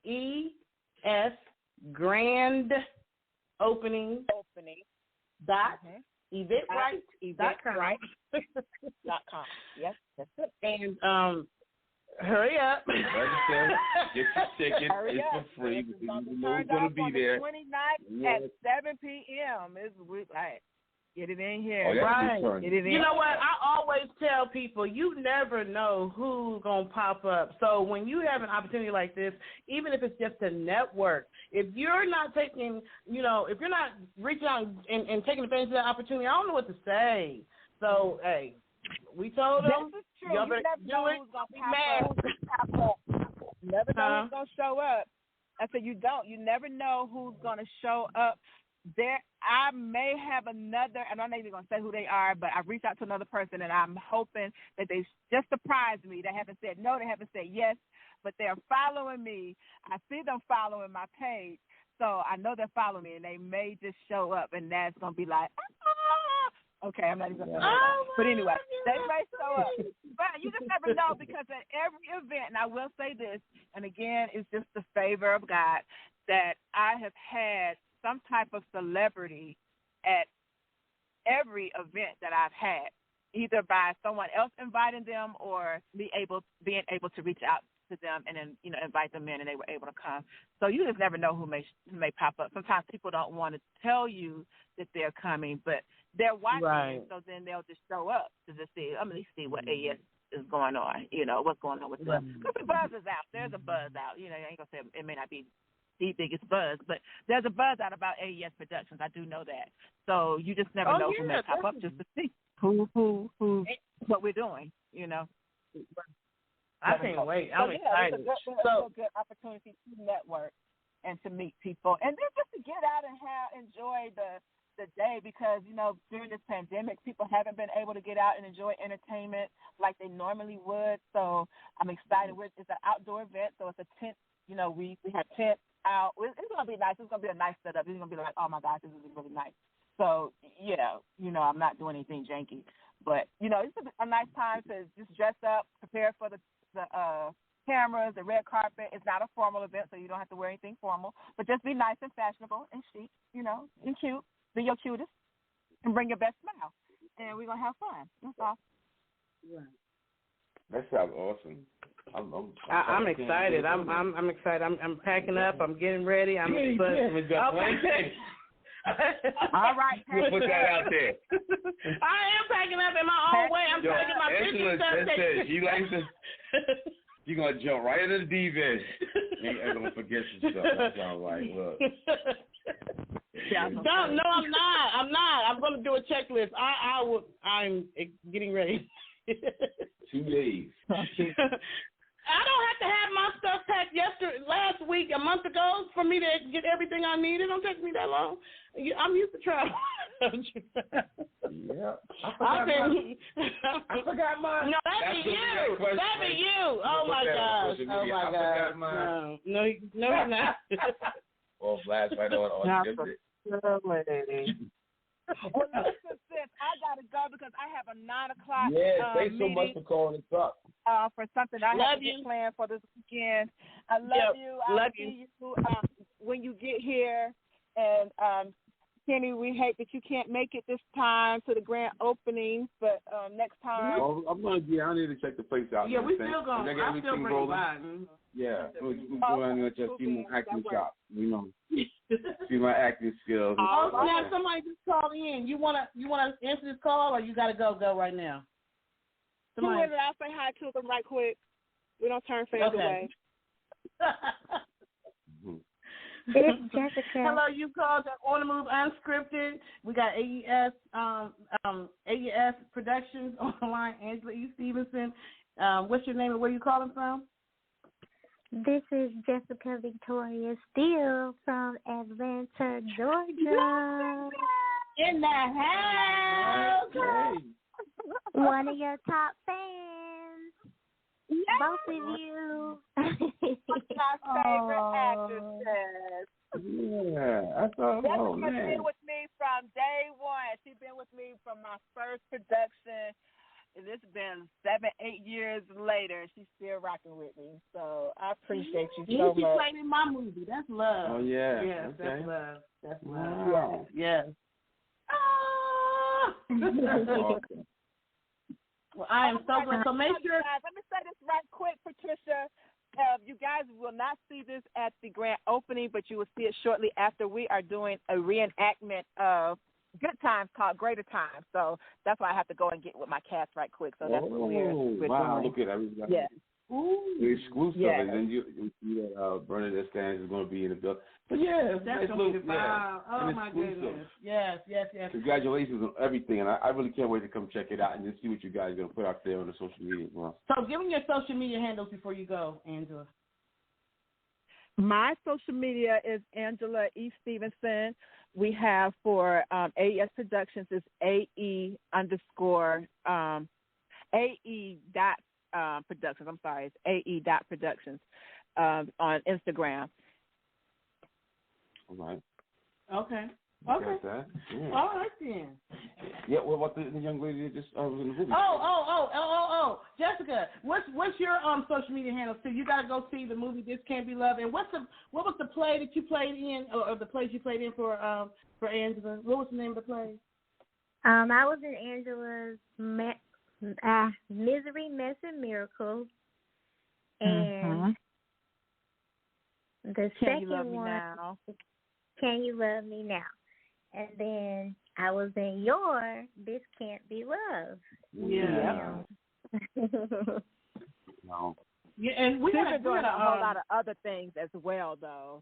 AES grand opening eventbrite.com. Yes, that's it. And hurry up. Register, get your tickets. It's for free. You know who's going to be there. 29th at 7 p.m. Get it in here. Oh, that's Right. a good Get it in. You know what? I always tell people, you never know who's going to pop up. So when you have an opportunity like this, even if it's just a network, if you're not taking, if you're not reaching out and taking advantage of that opportunity, I don't know what to say. So, hey, we told them. This is true. Y'all You better never do know it. who's going to Be pop mad. up. Never know who's going to show up. I said you don't. You never know who's going to show up. I may have another, and I'm not even going to say who they are, but I reached out to another person, and I'm hoping that they just surprise me. They haven't said no, they haven't said yes, but they're following me. I see them following my page, so I know they're following me, and they may just show up, and that's going to be like, okay, I'm not even going to say that. But anyway, they may show up. But you just never know, because at every event, and I will say this, and again, it's just the favor of God, that I have had some type of celebrity at every event that I've had, either by someone else inviting them or being able to reach out to them and then invite them in, and they were able to come. So you just never know who may pop up. Sometimes people don't want to tell you that they're coming, but they're watching, right. So then they'll just show up to just see. I'm going to see what AES is going on. What's going on with them. Because the buzz is out. There's a buzz out. I ain't gonna say it may not be the biggest buzz, but there's a buzz out about AES Productions. I do know that. So you just never know who may pop up, just to see who what we're doing. I can't wait. I'm excited. It's a good opportunity to network and to meet people, and then just to get out and enjoy the day, because during this pandemic, people haven't been able to get out and enjoy entertainment like they normally would. So I'm excited. It's an outdoor event, so it's a tent. We have tents out. It's gonna be nice. It's gonna be a nice setup. It's gonna be like, oh my gosh, this is really nice. So yeah, I'm not doing anything janky, but it's a nice time to just dress up, prepare for the cameras, the red carpet. It's not a formal event, so you don't have to wear anything formal, but just be nice and fashionable and chic, and cute. Be your cutest and bring your best smile, and we're gonna have fun. That's all. Right. That sounds awesome. I'm excited. I'm excited. I'm packing up. I'm getting ready. I'm okay. All right, we'll put that out there. I am packing up in my own way. I'm trying to get my pictures up. She likes to. You're gonna jump right into the deep end. Ain't gonna forget some stuff. That sounds like, look. No, I'm not. I'm gonna do a checklist. I'm getting ready. 2 days. I don't have to have my stuff packed last week, a month ago, for me to get everything I need. It don't take me that long. I'm used to travel. Yeah. I forgot mine. No, that'd be you. Oh my gosh. I forgot mine. No, you're not. Well, flash right on Unscripted. Well, listen, sis, I gotta go because I have a 9 o'clock. Yeah, thanks so much for calling us up. For something I have to get planned for this weekend. I love you. I'll see you when you get here. And Kenny, we hate that you can't make it this time to the grand opening, but next time. Well, I'm gonna get down there to check the place out. Yeah, we still going. I'm still bringing by. Yeah, we're going to just see my acting shop. See my acting skills. Oh, now somebody just called in. You wanna answer this call, or you gotta go right now? Somebody. I'll say hi to them right quick. We don't turn fans away. It's Jessica. Hello, you called On the Move Unscripted. We got AES Productions on the line. Angela E. Stevenson. What's your name and where you calling from? This is Jessica Victoria Steele from Atlanta, Georgia. In the house. Okay. One of your top fans. Yes. Both of you. My favorite actresses. Yeah, I thought. Jessica's been with me from day one. She's been with me from my first production. It's been 7-8 years later. She's still rocking with me. So I appreciate you so much. She played in my movie. That's love. Oh, yeah. Yes, okay. That's love. That's love. Wow. Yes. Well, I am so glad. So make sure. Let me say this right quick, Patricia. You guys will not see this at the grand opening, but you will see it shortly after. We are doing a reenactment of Good Times called Greater Times. So that's why I have to go and get with my cast right quick. So that's what we're wow, doing. look at that. Yeah. The exclusive, and then you see that Bernadette Stans is going to be in the bill. But yeah, that's going to be wow. Oh my goodness. Yes. Congratulations on everything, and I really can't wait to come check it out and just see what you guys are going to put out there on the social media as well. So give them your social media handles before you go, Angela. My social media is Angela E. Stevenson. We have for AES Productions is AE_AE dot Productions. I'm sorry, it's AE dot Productions on Instagram. All right. Okay. That. Yeah. All right then. Yeah. What about the young lady that just was in the movie? Oh, Jessica, what's your social media handles too? You gotta go see the movie This Can't Be Love. And what was the play that you played in, or the plays you played in for Angela? What was the name of the play? I was in Angela's Misery, Mess, and Miracles, and the second one, Can You Love Me Now? And then I was in your This Can't Be Love. Yeah. No. Yeah, and we had doing a whole lot of other things as well, though.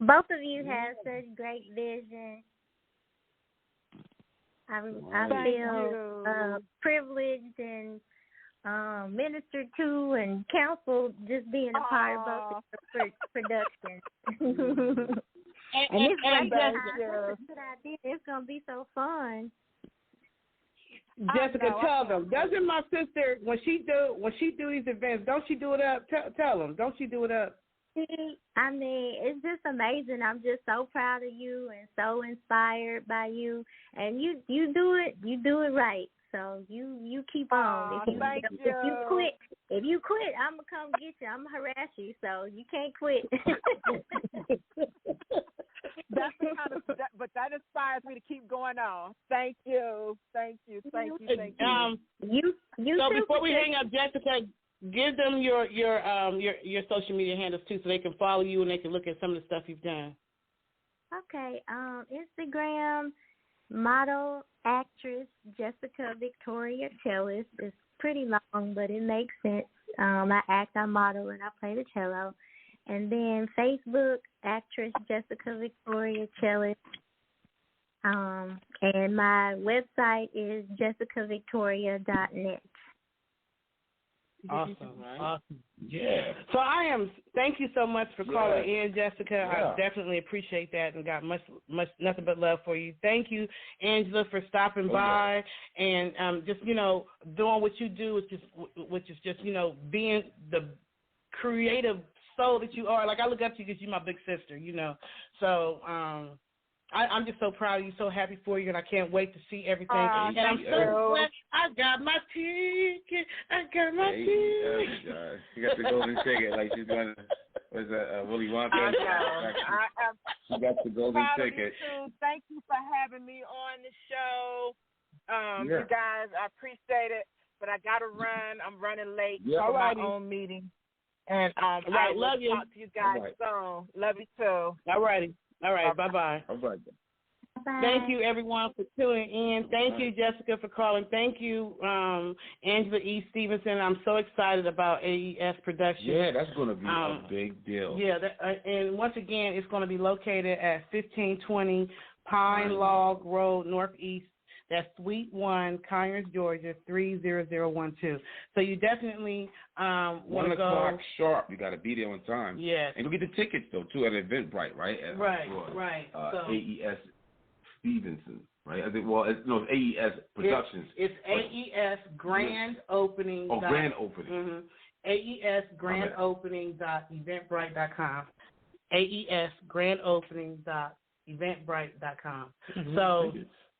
Both of you have such great vision. I feel privileged and ministered to and counseled just being a part of both the production. And it's great. That's a good idea. It's gonna be so fun. Jessica, tell them. Doesn't my sister, when she do these events, don't she do it up? Tell them. Don't she do it up? I mean, it's just amazing. I'm just so proud of you and so inspired by you. And you do it right. So you keep on. If you quit, I'm gonna come get you. I'm gonna harass you. So you can't quit. But that inspires me to keep going on. Thank you. You so before we hang up, Jessica, give them your social media handles too, so they can follow you and they can look at some of the stuff you've done. Okay. Instagram, model, actress, Jessica Victoria Cellist. It's pretty long, but it makes sense. I act, I model, and I play the cello. And then Facebook, actress Jessica Victoria Cellist. And my website is jessicavictoria.net. Awesome, right? Awesome. Yeah. So thank you so much for calling in, Jessica. Yeah. I definitely appreciate that and got much nothing but love for you. Thank you, Angela, for stopping by and just, doing what you do, which is just, being the creative soul that you are. Like, I look up to you because you're my big sister, So I'm just so proud of you, so happy for you, and I can't wait to see everything. And I'm so glad I got my ticket. She got the golden ticket, like she's going to, was that Willy Wonka? She got the golden ticket. Thank you for having me on the show. You guys, I appreciate it, but I got to run. I'm running late for my own meeting. And I will love you. Talk to you guys soon. Love you too. All right. Bye-bye. All right. Bye. Thank you, everyone, for tuning in. Thank you, Jessica, for calling. Thank you, Angela E. Stevenson. I'm so excited about AES Productions. Yeah, that's going to be a big deal. Yeah, and once again, it's going to be located at 1520 Pine Log Road, Northeast. That's Suite 1, Conyers, Georgia, 30012. So you definitely want to go. 1 o'clock sharp. You got to be there on time. Yes. And go get the tickets, though, too, at Eventbrite, right? Right. AES Stevenson, right? It's AES Productions. It's AES Grand Opening. Oh, Grand Opening. Mm-hmm. AES Grand Opening.eventbrite.com. AES Grand Opening.eventbrite.com. So.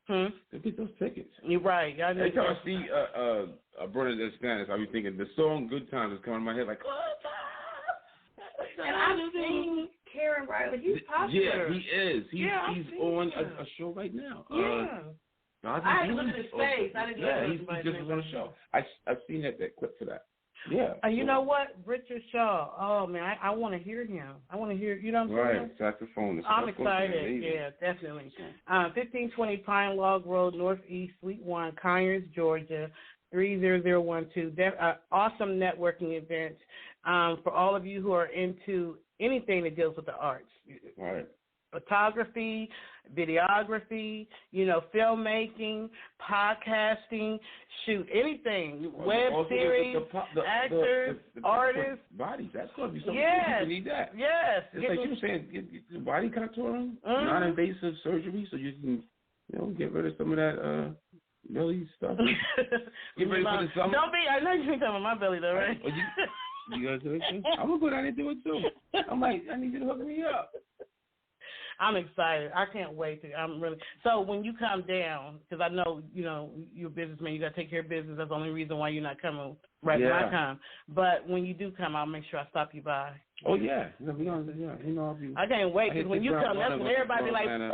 Go get those tickets. You're right. Every time I see Bernadette Stans, I be thinking the song "Good Times" is coming in my head like. And I've seen Karen Riley. He's popular. Yeah, he is. He's on a show right now. Yeah. I had to look at his face. I didn't know he's just on a show. I've seen that clip for that. Yeah. You know what? Richard Shaw. Oh, man, I want to hear him. I want to hear, you know what I'm saying? Right, saxophone. I'm excited. Yeah, definitely. 1520 Pine Log Road, Northeast, Suite 1, Conyers, Georgia, 30012. Awesome networking event for all of you who are into anything that deals with the arts. Right. Photography, videography, you know, filmmaking, podcasting, shoot, anything, web series, actors, artists. Bodies, that's going to be something. People need that. Yes. It's like you were saying, get body contouring, non-invasive surgery, so you can, you know, get rid of some of that belly stuff. Get ready for the summer. Don't be, I know you think about my belly, though, right? You guys do it too? I'm going to go down and do it, too. I'm like, I need you to hook me up. I'm excited. I can't wait to. I'm really. So when you come down, because I know, you know, you're a businessman, you got to take care of business. That's the only reason why you're not coming right when I come. But when you do come, I'll make sure I stop you by. Oh, yeah. No, we gonna, yeah. You know, I'll be, I can't wait, because when you come, that's when everybody be like, yeah.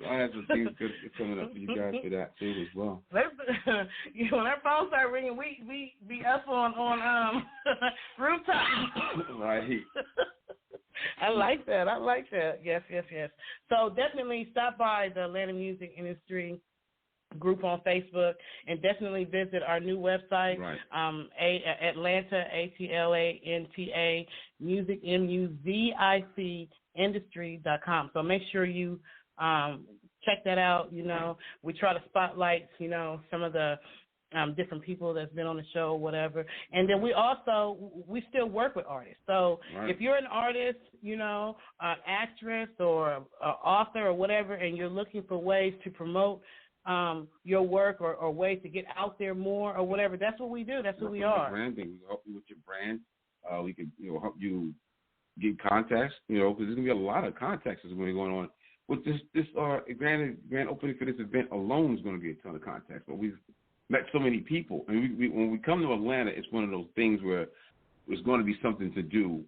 I have some things good coming up for you guys for that, too, as well. When our phone start ringing, we be up on rooftop. Right. I like that. Yes. So definitely stop by the Atlanta Music Industry group on Facebook, and definitely visit our new website, Atlanta, ATLANTA, music, MUZIC, industry.com. So make sure you check that out. You know, we try to spotlight, you know, some of the different people that's been on the show, whatever. And then we still work with artists. So if you're an artist, you know, an actress or an author or whatever, and you're looking for ways to promote your work or ways to get out there more or whatever, that's what we do. That's who we are. Branding. We help you with your brand. We can, you know, help you get contacts, you know, because there's going to be a lot of contacts that's going to be going on. With this grand opening for this event alone is going to be a ton of contacts. But we've met so many people. And when we come to Atlanta, it's one of those things where there's going to be something to do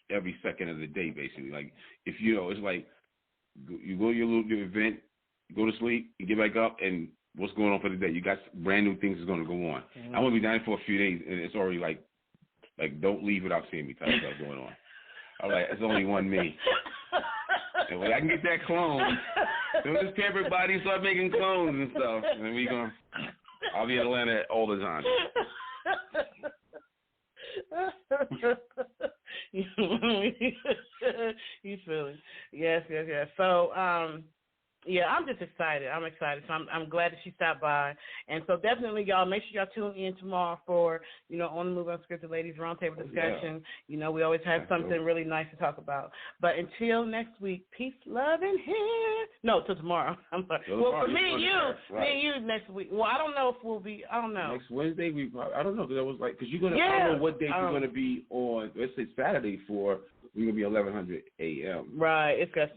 every second of the day, basically. Like, if you know, it's like you go to your event, you go to sleep, you get back up, and what's going on for the day? You got brand new things that's going to go on. Mm-hmm. I'm going to be down for a few days, and it's already like don't leave without seeing me type of stuff going on. I'm like, it's only one me. And when I can get that clone, then this pampered body start making clones and stuff, and I'll be in Atlanta all the time. You feel it? Yes. So, yeah, I'm just excited. I'm excited. So I'm glad that she stopped by. And so definitely, y'all, make sure y'all tune in tomorrow for, you know, On the Move Unscripted Ladies Roundtable discussion. Yeah. You know, we always have something really nice to talk about. But until next week, peace, love, and hair. No, till tomorrow. I'm sorry. Well, for me and you next week. Well, I don't know if we'll be, I don't know. Next Wednesday, I don't know, because I was like, because you're going to, I don't know what day you're going to be on, let's say Saturday for. We're going to be 1100 a.m. Right. That's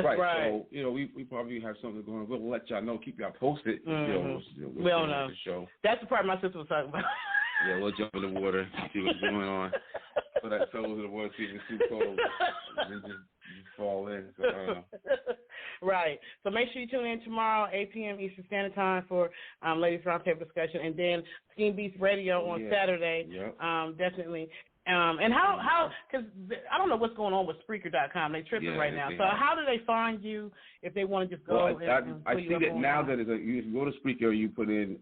right. So, you know, we probably have something going on. We'll let y'all know, keep y'all posted. Mm-hmm. We don't know. The show. That's the part my sister was talking about. Yeah, we'll jump in the water, see what's going on. So that fellows in the water, see if it's too cold. And just fall in. So, I don't know. Right. So make sure you tune in tomorrow, 8 p.m. Eastern Standard Time for Ladies Roundtable discussion. And then Skin Beast Radio on Saturday. Yep. Definitely. And how, because I don't know what's going on with Spreaker.com. They're tripping right now. So how do they find you if they want to just go? I see that now that if you go to Spreaker, you put in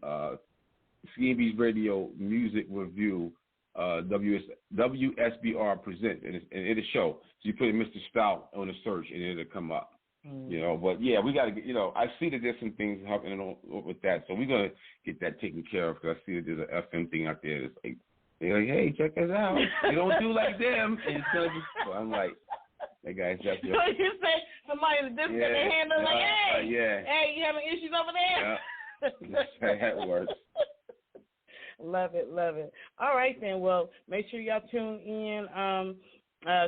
CNB's Radio Music Review, WSBR Present, and it'll show. So you put in Mr. STout on the search, and it'll come up. You know, but yeah, we got to get, you know, I see that there's some things happening with that. So we're going to get that taken care of, because I see that there's an FM thing out there that's like, they're like, hey, check us out. You don't do like them. And so I'm like, that guy's just. So you say somebody in the distance, they handle like, hey, you having issues over there? Yeah, that works. Love it. All right, then. Well, make sure y'all tune in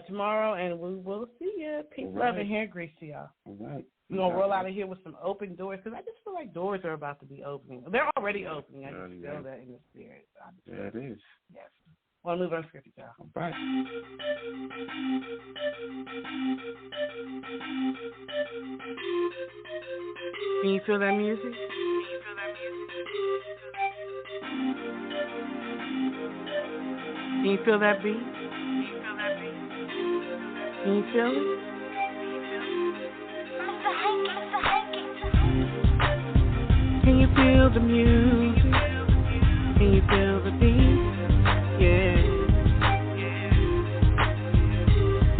tomorrow, and we will see you. Peace, love, and hair grease to y'all. All right. We're going to roll out of here with some open doors, because I just feel like doors are about to be opening. They're already opening. I just feel that in the spirit. Yeah, it is. Yes. Want to move unscripted, y'all. All right. Can you feel that music? Can you feel that beat? Can you feel it? Can you feel the music? Can you feel the beat? Yeah.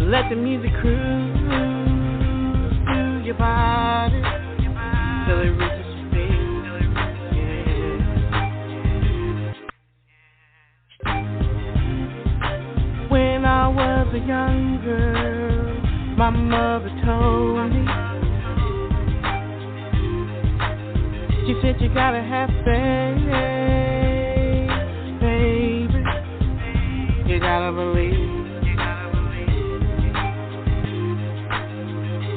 Let the music cruise through your body till it reaches your feet. Yeah. When I was a young girl, my mother told me, she said you gotta have faith, baby. You gotta believe.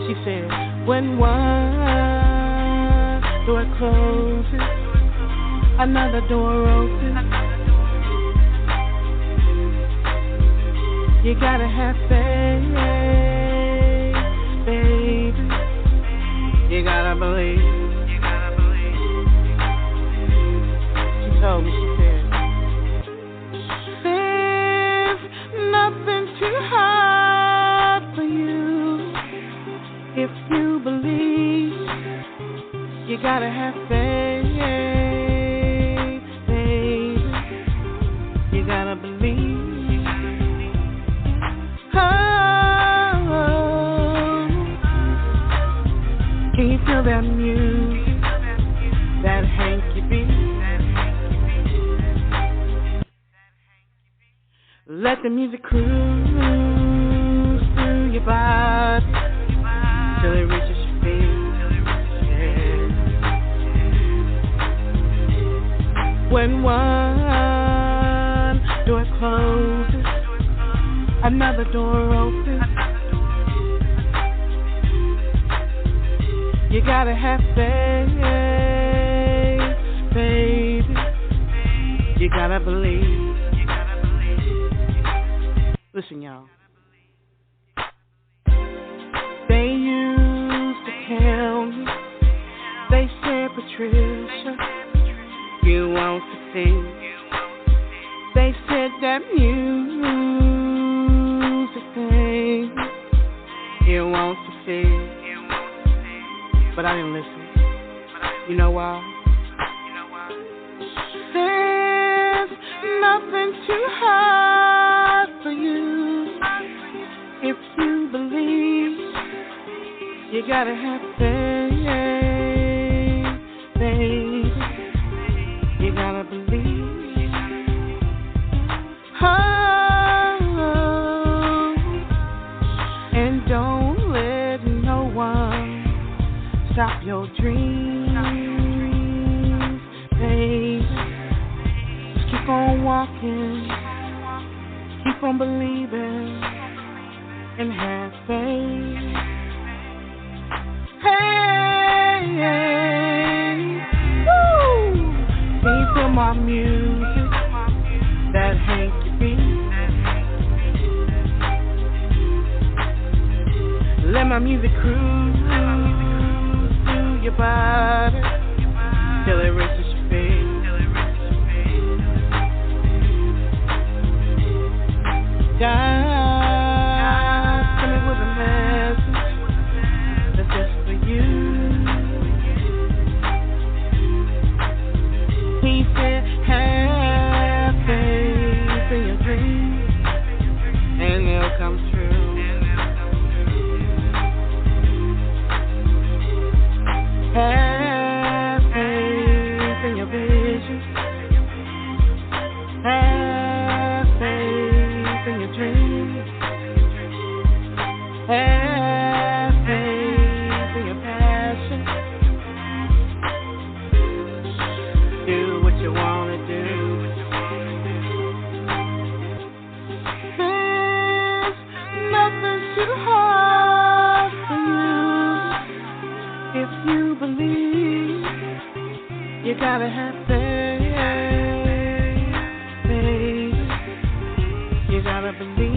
She said, when one door closes, another door opens. You gotta have faith, baby. You gotta believe. She told me, she said, there's nothing too hard for you. If you believe, you gotta have faith, baby. You gotta believe. Oh, can you feel that music, that hanky beat? Let the music cruise through your body till it reaches your feet. Yeah. When one door closes, another door opens. You gotta have faith, baby. You gotta believe. Listen, y'all. They used to tell me, they said, Patricia, you won't succeed. They said that music thing, you won't succeed. But I didn't listen. You know why? There's nothing too hard for you. If you believe, you gotta have faith, baby. You gotta believe. Oh, and don't let no one stop your dreams, baby. Just keep on walking, keep on believing, and have faith. Hey, woo! Can you feel my music, that hanky beat? Let my music cruise through your body till it reaches your feet. God, coming with a message that's just for you. He said, have faith in your dreams, and they'll come true. Have faith in your vision. Have faith in your dreams. Have faith in your passion. Do what you want to do. There's believe